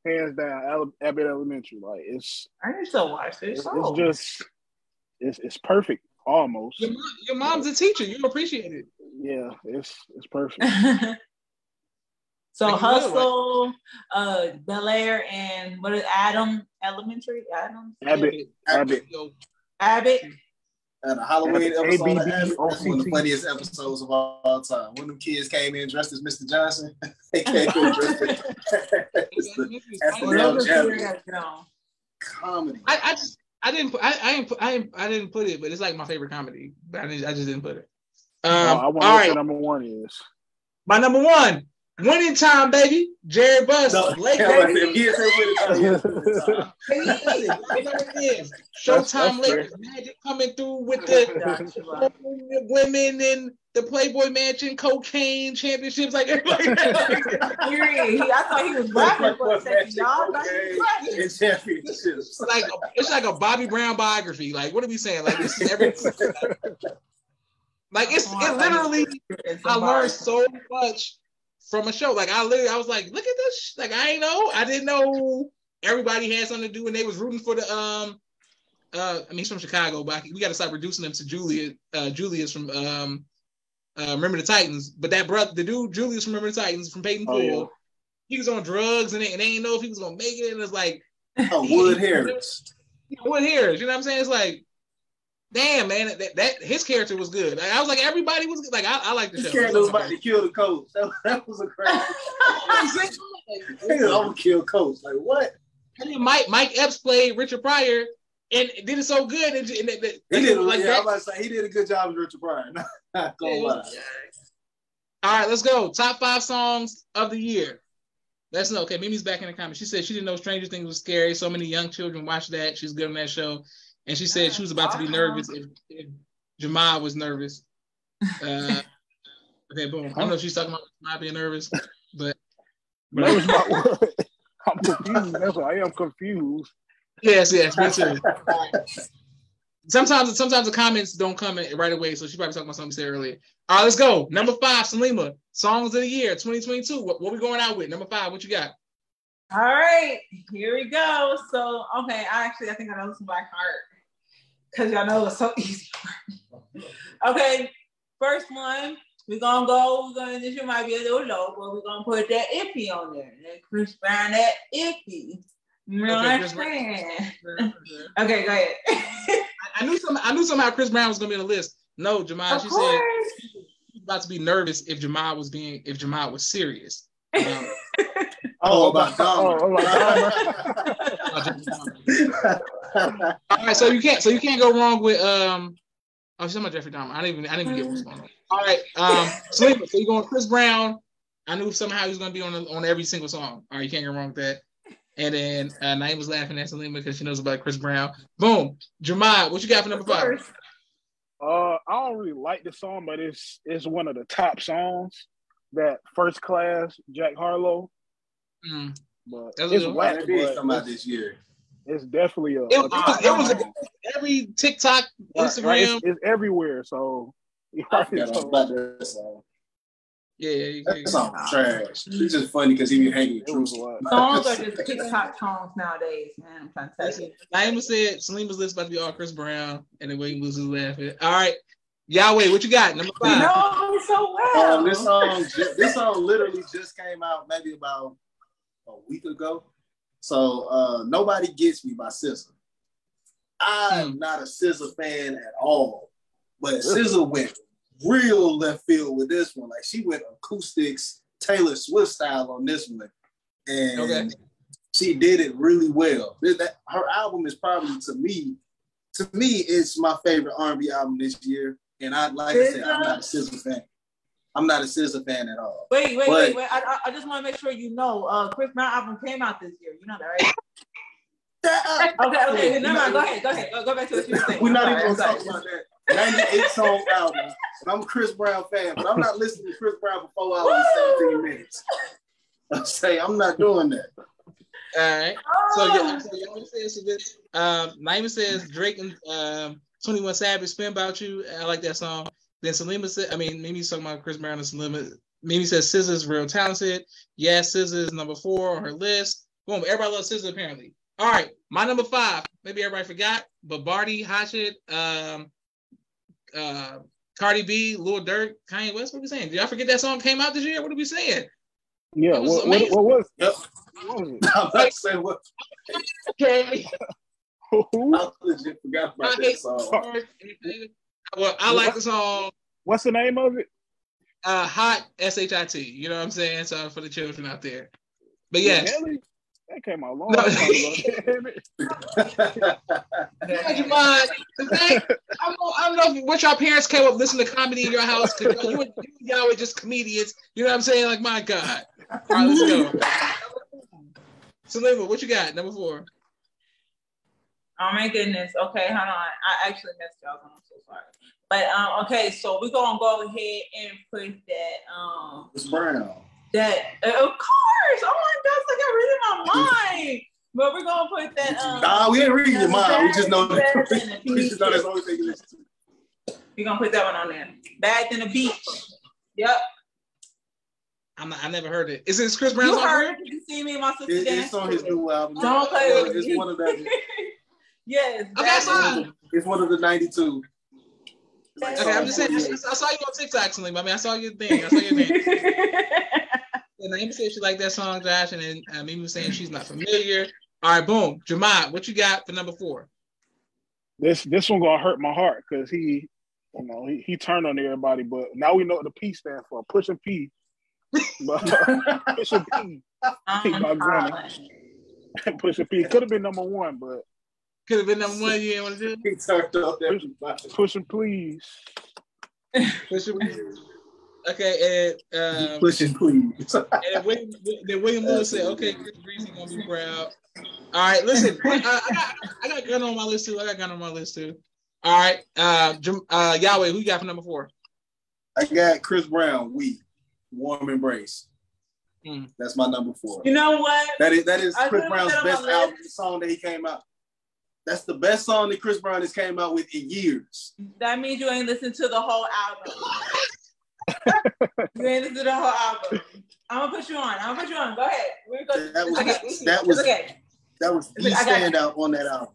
Hands down, Abbott Elementary. Like, it's. I need to watch this. It's perfect. Almost. Your mom's a teacher. You appreciate it. Yeah, it's perfect. So like, Hustle, Bel Air, and what is Adam Elementary? Abbott. And a Halloween episode of Abbott, that's one of the funniest episodes of all time. When them kids came in dressed as Mr. Johnson, they came in dressed as comedy. I didn't put it, but it's like my favorite comedy. But I just didn't put it. All right. Number 1 is my number 1. Winning time, baby. Jerry Buss. Showtime Lakers. Magic coming through with the women in the Playboy Mansion, cocaine championships, like everybody. I thought he was rapping for a second, y'all. It's like a Bobby Brown biography. Like, what are we saying? Like, this is everything. Like, it literally. I learned so much from a show. Like, I was like, look at this. Like, I didn't know everybody had something to do, and they was rooting for the he's from Chicago, but we got to stop reducing them to Julius from Remember the Titans. But that brother, the dude Julius from Remember the Titans from Peyton Poole, he was on drugs and they didn't know if he was gonna make it. And it's like Wood Harris. Wood Harris, you know what I'm saying? It's like, damn, man, that his character was good. Like, I was like, everybody was good. Like, I like the show. His character was about to kill the coach. That was a crazy. I'm gonna kill coach. Like, what? And then Mike Epps played Richard Pryor and did it so good. And he did. I'm about to say he did a good job as Richard Pryor. Not gonna lie. All right, let's go. Top 5 songs of the year. Let's know. Okay, Mimi's back in the comments. She said she didn't know Stranger Things was scary. So many young children watch that. She's good on that show. And she said she was about to be nervous if Jamal was nervous. Okay, boom. I don't know if she's talking about Jamal being nervous, but nervous about what? I'm confused. That's why I am confused. Yes, me too. Sometimes the comments don't come in right away, so she probably talking about something we said earlier. All right, let's go. Number 5, Salima, songs of the year 2022. What we going out with? Number 5, what you got? All right, here we go. So, okay, I think I know this by heart because y'all know it's so easy. Okay, first one, this year might be a little low, but we're gonna put that Iffy on there. That Chris Brown, that Iffy. You know what I'm saying? Okay, go ahead. I knew somehow Chris Brown was gonna be on the list. No, Jamal, she said she was about to be nervous if Jamal was serious. About Dahmer. All right, so you can't go wrong with she's talking about Jeffrey Dahmer. I didn't even get what's going on. All right, so you're going Chris Brown. I knew somehow he was gonna be on every single song. All right, you can't go wrong with that. And then Naeem was laughing at Salima because she knows about Chris Brown. Boom, Jamal, what you got for number 5? I don't really like the song, but it's one of the top songs. That First Class, Jack Harlow. But it's whack. Come out this year. It's definitely that every TikTok, Instagram. Right. It's everywhere. So I forgot about that song. Yeah, that song trash. It's just funny because he be hanging with Drew. Songs are just TikTok songs nowadays, man. I'm trying to tell you. Naima said Salima's list about to be all Chris Brown, and then William Lewis is laughing. All right, Yahweh, what you got? Number 5. You know so well. This song literally just came out maybe about a week ago. So Nobody Gets Me by SZA. I'm not a SZA fan at all, but SZA went real left field with this one. Like she went acoustics, Taylor Swift style on this one, and she did it really well. Her album is probably to me, it's my favorite R&B album this year. And I said, I'm not a SZA fan. I'm not a SZA fan at all. Wait. I just want to make sure you know, Chris Brown album came out this year. You know that, right? Okay. Never mind. Go ahead. Go back to what you were saying. We're not even going to talk about that 98-song album. And I'm a Chris Brown fan, but I'm not listening to Chris Brown for 4 hours and 17 minutes. I'm saying I'm not doing that. All right. So Naima says Drake and 21 Savage Spin About You. I like that song. Then Salima said, Mimi's talking about Chris Brown and Salima. Mimi says SZA's real talented. Yes, SZA is number 4 on her list. Boom. Everybody loves SZA apparently. All right. My number 5. Maybe everybody forgot, but Barty, Hotshot, Cardi B, Lil Durk, Kanye West. What are we saying? Did y'all forget that song came out this year? What are we saying? Yeah. What was it? I'm not saying what. Okay. I legit forgot about that song. Well, I like the song. What's the name of it? Hot SHIT. You know what I'm saying? So for the children out there. But yes. Really? That came out long time ago. I don't know what y'all parents came up listening to comedy in your house because y'all were just comedians. You know what I'm saying? Like, my God. All right, let's go. Salima, what you got? Number 4. Oh my goodness. Okay, hold on. I actually messed y'all up. I'm so sorry. But okay, so we're gonna go ahead and put that It's Brown. That of course. Oh my gosh, I got reading my mind. But we're gonna put that Nah, we ain't reading your mind. We just know that we just know that's the only thing you listen to. We're gonna put that one on there. Bad Than the Beach. Yep. I never heard it. Is it Chris Brown's album? You heard it. You see me and my sister dance. It's on his new album. Don't play with It's one of that. Yes. Okay, it's one of the 92. Okay, I'm just saying. I saw you on TikTok, Salima. I saw your thing. And Naima said she liked that song, Josh, and then Mimi was saying she's not familiar. All right, boom. Jamad, what you got for number 4? This one gonna hurt my heart because he turned on everybody, but now we know what the P stands for. Pushing P. But Pushing P. Pushing P could have been number 1, but could have been number 1. You didn't want to do. He turned up everybody. Pushing Please. Pushing Please. Okay, and Pushing Please. And then William Lewis said, "Okay, Chris Breezy gonna be proud." All right, listen, I got Gun on my list too. All right, Yahweh, who you got for number 4? I got Chris Brown, Warm Embrace. That's my number 4. You know what? That is Chris Brown's best album song that he came out. That's the best song that Chris Brown has came out with in years. That means you ain't listened to the whole album. You ain't listened to the whole album. I'm gonna put you on. Go ahead. That was the standout on that album.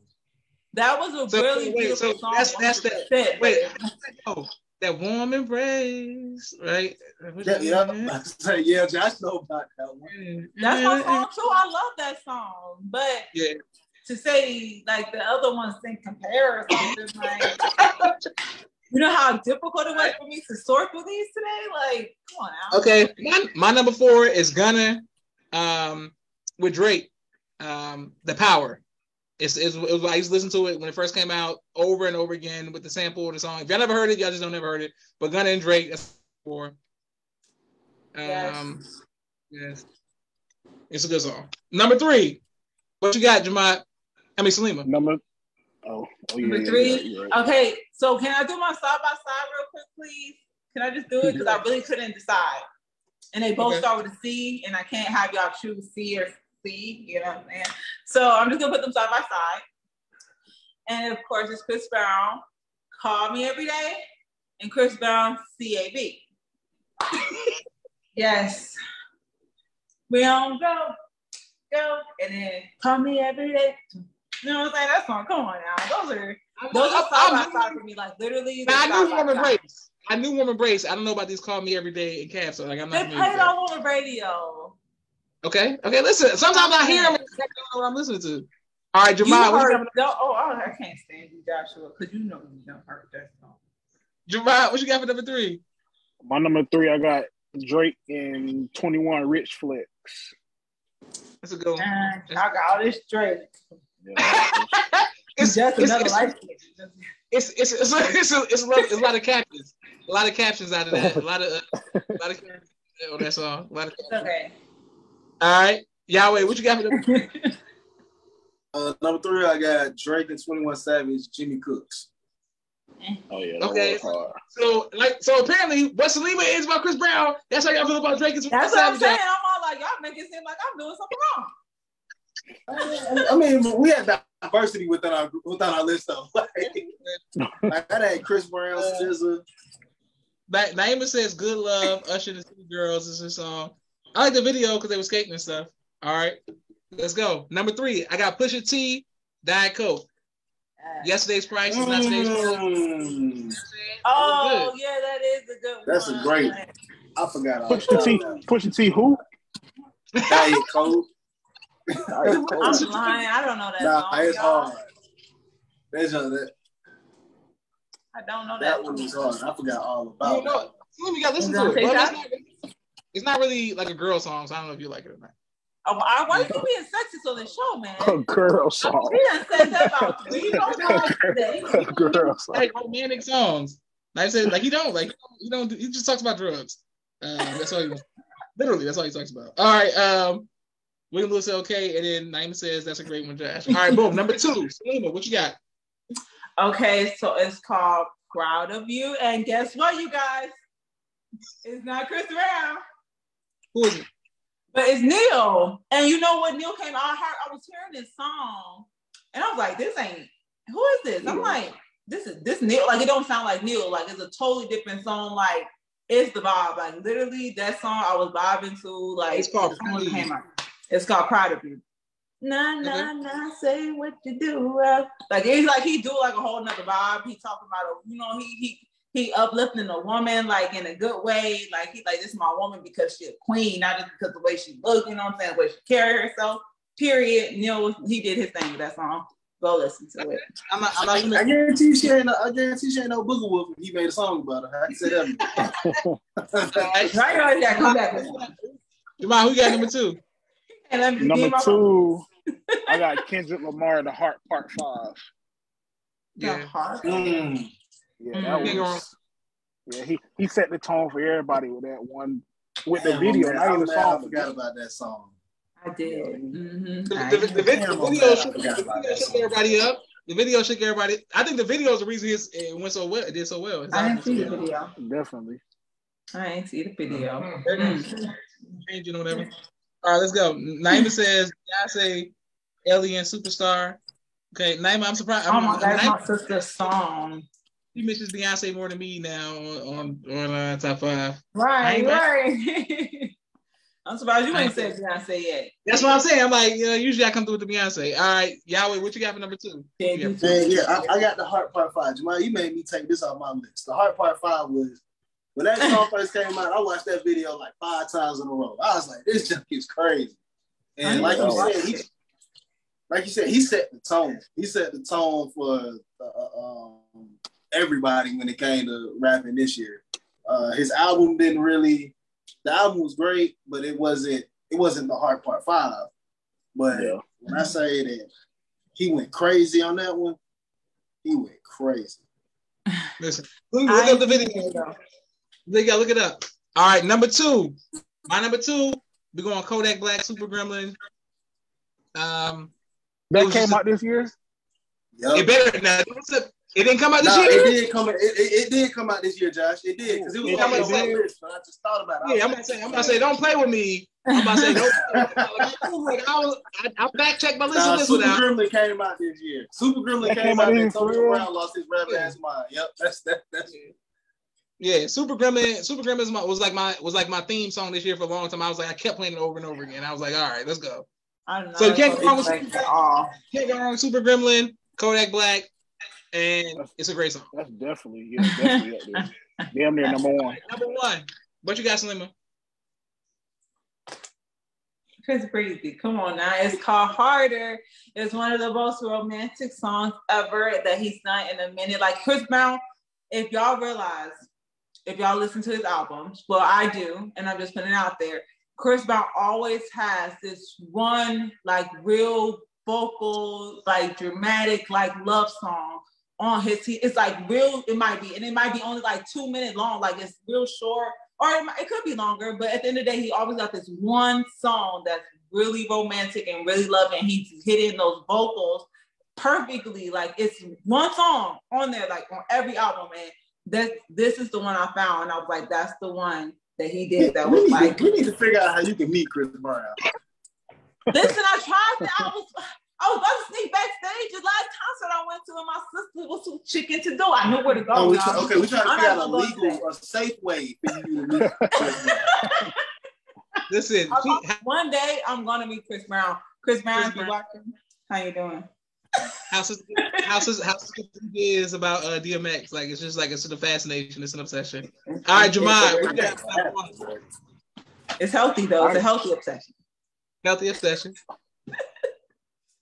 That was a really beautiful song. That's that. Wait. Oh, that Warm Embrace, right? Yeah, Josh know about that one. That's my song too. I love that song, but to say like the other ones in comparison, like, you know how difficult it was for me to sort through these today. Like, come on now. Okay, my number 4 is Gunna, with Drake, The Power. It was I used to listen to it when it first came out over and over again with the sample of the song. If y'all never heard it, y'all just don't never heard it. But Gunna and Drake, that's 4. Yes. It's a good song. Number 3. What you got, Jamad? Salima. Number 3. Yeah, right. Okay, so can I do my side by side real quick, please? Can I just do it? Because I really couldn't decide. And they both start with a C, and I can't have y'all choose C or C, you know what I'm saying? So I'm just gonna put them side by side. And of course, it's Chris Brown, Call Me Every Day, and Chris Brown, C.A.B. Yes. We don't go, and then Call Me Every Day. You know what I'm saying? That song, come on now. Those are side by side for me, like literally. I knew Woman Brace. I don't know about these Call Me Every Day in caps. So like I'm not. They play it all on the radio. Okay. Listen. Sometimes I hear them and I don't know what I'm listening to. All right, Jamal. I can't stand you, Joshua, because you know you don't heard that song. Jamal, what you got for number 3? My number 3, I got Drake and 21 Rich Flex. That's a good one. I got all this Drake. Yeah. It's just another life. It's a lot of captions. A lot of captions out of that. A lot of captions on that song. Okay. All right, Yahweh, what you got for number 3? Number 3, I got Drake and 21 Savage, Jimmy Cooks. Oh yeah. Okay. So apparently, what Salima is about Chris Brown, that's how y'all feel about Drake and 21 Savage. That's what I'm saying. Savage. I'm all like, y'all make it seem like I'm doing something wrong. I mean, we had diversity within our list though. Like that had Chris Brown, SZA. Naima says "Good Love," Usher and the City Girls is his song. I like the video because they were skating and stuff. All right, let's go. Number 3, I got Pusha T, Diet Coke. Yesterday's price is not today's price. Oh yeah, that is a good one. That's a great. I forgot. Pusha T who? Diet Coke. I'm lying. I don't know that song. It's hard. There's that. I don't know that one was hard. I forgot all about it. You gotta listen to it. It's not really like a girl song, so I don't know if you like it or not. Why you being sexy on the show, man? A girl song. He done said that about 3 today. A girl song. Like romantic songs. Like I said, like he just talks about drugs. That's all literally that's all he talks about. All right, William Lewis said okay, and then Naima says that's a great one, Josh. All right, boom. Number 2, Salima, what you got? Okay, so it's called Proud of You, and guess what, you guys? It's not Chris Brown. Who is it? But it's Neil. And you know what? Neil came out. I was hearing this song, and I was like, "This ain't. Who is this?" I'm like, "This Neil." Like, it don't sound like Neil. Like, it's a totally different song. Like, it's the vibe. Like, literally, that song I was vibing to. Like, it's called It's called Proud of You. Nah, say what you do. Like, it's like he do like a whole nother vibe. He talking about he uplifting a woman like in a good way. Like he like, this is my woman because she's a queen, not just because of the way she look, you know what I'm saying, the way she carry herself. Period. Neil, he did his thing with that song. Go listen to it. I guarantee she ain't no Booger Wolf if he made a song about her. I can say that. Right, gotta come back with him. Jamal, who got number 2? Number 2, I got Kendrick Lamar, The Heart Part 5. Yeah. The Heart. Yeah, that was. Yeah, he set the tone for everybody with that one, with the video. Not even the song. I forgot about that song. I did. Mm-hmm. The video shook everybody up. The video shook everybody. I think the video is the reason it went so well. It did so well. I didn't see the video. Definitely. I ain't see the video. Changing or whatever. All right, let's go. Naima says, Beyonce, Alien Superstar. Okay, Naima, I'm surprised. That's my sister's song. He mentions Beyonce more than me now on top 5. Right. I'm surprised you ain't said Beyonce yet. That's what I'm saying. I'm like, usually I come through with the Beyonce. All right, Yahweh, what you got for number 2? I got The Heart Part 5. Jamal, you made me take this off my list. The Heart Part 5 was, when that song first came out, I watched that video like 5 times in a row. I was like, this junk is crazy. And like you said, he set the tone. He set the tone for everybody when it came to rapping this year. His album the album was great, but it wasn't The Heart Part 5. But when I say that he went crazy on that one, he went crazy. Listen, look up the video. Look it up. All right, number 2. My number 2, we're going Kodak Black, Super Gremlin. That came out this year? Yep. It better now. It didn't come out this year? It did come out this year, Josh. It did, because it was on the list, but I just thought about it. Yeah, I'm about to say, don't play with me. I'm about to say no. I fact checked my list of this Super without. Gremlin came out this year. Super Gremlin came out and Antonio Brown lost his rap ass mind. Yep, that's Yeah, Super Gremlin was like my theme song this year for a long time. I was like, I kept playing it over and over again. I was like, all right, let's go. So you can't go wrong with Super Gremlin, Kodak Black, and it's a great song. That's definitely up there. Damn near number one. Number one. What you got, Salima? Chris Breezy, come on now. It's called Harder. It's one of the most romantic songs ever that he's done in a minute. Like Chris Brown, if y'all listen to his albums, well, I do, and I'm just putting it out there. Chris Brown always has this one like real vocal, like dramatic, like love song on his. It's like real. It might be only like 2 minutes long. Like it's real short, or it could be longer. But at the end of the day, he always got this one song that's really romantic and really loving. He's hitting those vocals perfectly. Like it's one song on there, like on every album, and this is the one I found, and I was like, that's the one that he did. That was like, we need to figure out how you can meet Chris Brown. Listen, I tried to. I was about to sneak backstage. The last concert I went to, and my sister was too chicken to do. I knew where to go. We're trying to figure out a safe way for you to meet Chris Brown. Listen, one day I'm gonna meet Chris Brown. Chris Brown, if you're watching, how you doing? How's is about DMX? Like it's just like it's a fascination, it's an obsession. All right, Jamad, it's healthy though. It's a healthy obsession. Healthy obsession.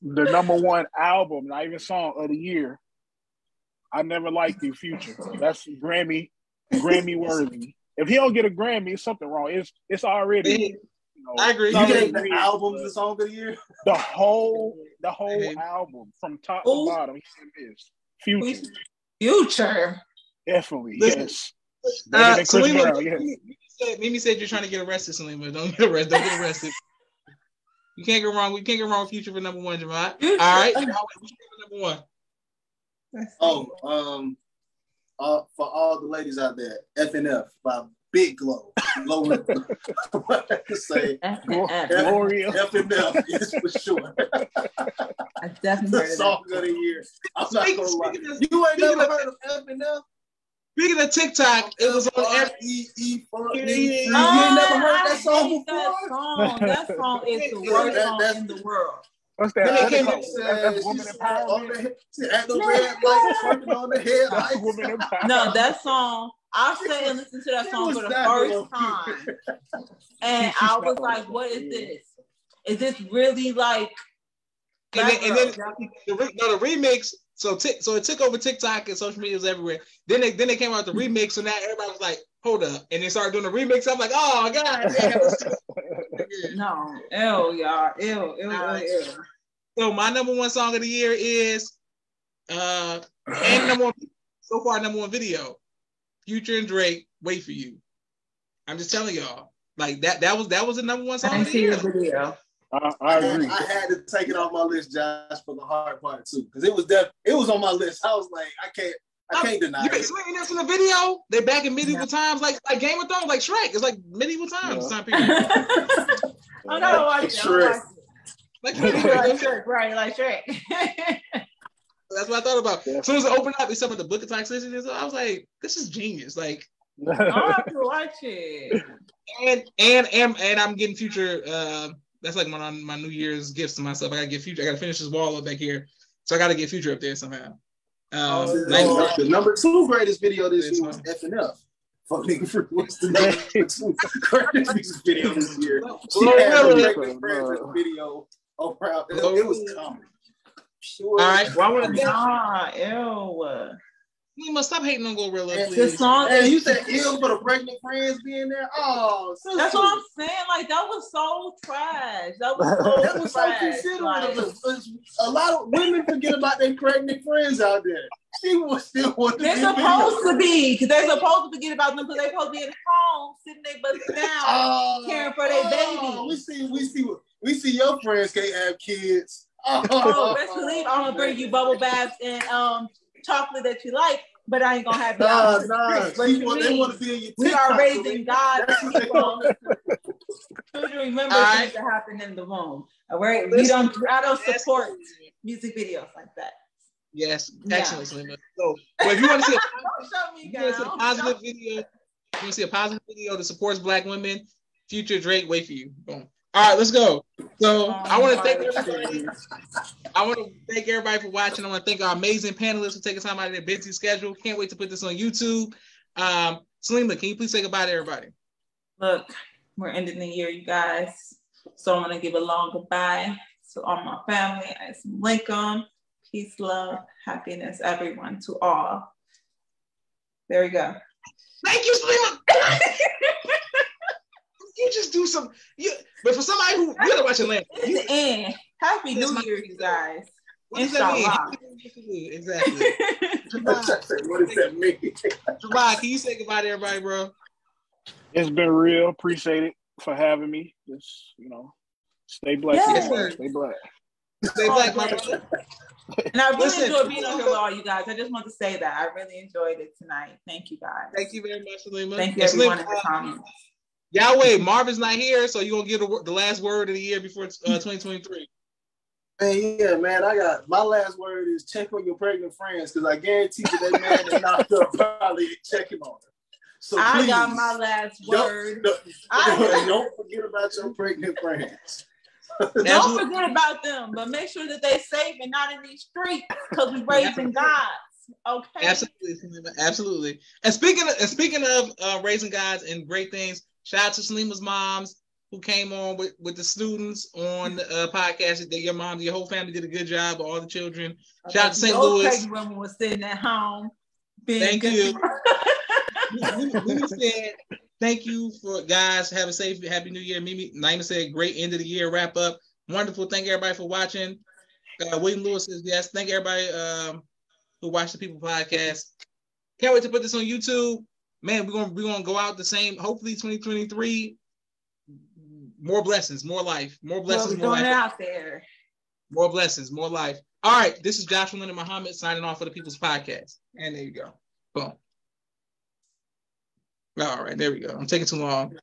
The number one album, not even song of the year. I Never Liked You, Future. That's Grammy worthy. If he don't get a Grammy, it's something wrong. It's already. I agree. You think the album's the song of the year? The whole album from top to bottom. He is Future. Definitely, yes. Mimi said you're trying to get arrested, Salima. Don't get arrested. You can't go wrong. We can't go wrong with Future for number one, Jamad. All right. Number one. For all the ladies out there, FNF by Big Glow. What I can say, Gloria. FNF is for sure. I definitely heard the song of the year. I'm not gonna lie. You ain't never heard of FNF? Speaking of TikTok, it was on FEE. You ain't never heard that song before? That song is the worst song in the world. What's that? That's woman empowerment. At the red light, twerking on the headlights. Woman empowerment. No, that song. I sat and listened to that song for the first time, and I was like, "What is this? Is this really like?" And then the remix. So it took over TikTok and social media was everywhere. Then they came out with the remix, so now everybody was like, "Hold up!" And they started doing the remix. I'm like, "Oh God!" No, ew, y'all, ew. So my number one song of the year is, and number one video, Future and Drake, "Wait for You." I'm just telling y'all, like that was the number one song of the year. Video. I agree. I had to take it off my list, Josh, for the hard part too, because it was on my list. I was like, I can't deny it. You never seen the video? They back in medieval times, like Game of Thrones, like Shrek. It's like medieval times. Time period. I'm gonna watch it. Shrek. Like Shrek, right? Like Shrek. That's what I thought about. As soon as it opened up, it's some of the book of toxicity. So I was like, this is genius. Like, I'll have to watch it. And I'm getting Future. That's like my New Year's gifts to myself. I gotta get Future. I gotta finish this wall up back here, so I gotta get Future up there somehow. The number 2 greatest video this year was FNF. Fucking for what's the number 2 greatest music video this year? She had a Pregnant Friends video around. It was comedy. Sure. All right. Well, Ew. You must stop hating on Gorilla, please. The song and you said ill for the Pregnant Friends being there. Oh, so that's what I'm saying. Like that was so trash. That was so considerate. Like, a lot of women forget about their pregnant friends out there. She was still want to. They're supposed to be, because they're supposed to forget about them because they're supposed to be at home sitting there busting down, caring for their baby. We see your friends can't have kids. Best believe I'm gonna bring you bubble baths and chocolate that you like, but I ain't gonna have that. They want to be in your TikTok. We are raising God's people. Children remember things that happen in the womb. All right, I don't support music videos like that. Yes, excellent, Selima. So, if you want to see a positive video, that supports Black women, future Drake, wait for you. Boom. All right, let's go. So I want to thank everybody. I want to thank everybody for watching. I want to thank our amazing panelists for taking time out of their busy schedule. Can't wait to put this on YouTube. Selima, can you please say goodbye to everybody? Look, we're ending the year, you guys. So I'm going to give a long goodbye to all my family. Assalamualaikum. Peace, love, happiness, everyone, to all. There we go. Thank you, Selima. You just do some. But for somebody who you gotta watch Atlanta. It's the end. Happy New Year, you guys. What does that mean? Exactly. What does that mean? Javon, can you say goodbye to everybody, bro? It's been real. Appreciate it for having me. Just stay black. Yes. Stay black. Stay black, my brother. And I really enjoyed being on here with all you guys. I just want to say that I really enjoyed it tonight. Thank you, guys. Thank you very much, Selima. Thank you, everyone in the comments. Yahweh, Marvin's not here, so you're gonna get the last word of the year before 2023. Man, yeah, man. I got my last word is check on your pregnant friends because I guarantee you that man is not probably checking on her. So I got my last word. Don't forget about your pregnant friends. Don't forget about them, but make sure that they're safe and not in these streets because we're raising gods. Okay. Absolutely. And speaking of raising gods and great things, shout out to Selima's moms who came on with the students on the podcast. That your whole family did a good job. All the children. Shout out to St. Louis. Pregnant woman was sitting at home. Thank you. Mimi said, thank you for guys. Have a safe, happy New Year. Naima said, great end of the year wrap up. Wonderful. Thank everybody for watching. William Lewis says yes. Thank everybody who watched the People Podcast. Can't wait to put this on YouTube. Man, we're gonna go out the same. Hopefully, 2023. More blessings, more life, more blessings, more life out there. More blessings, more life. All right, this is Joshua Leonard Muhammad signing off for the People's Podcast. And there you go. Boom. All right, there we go. I'm taking too long.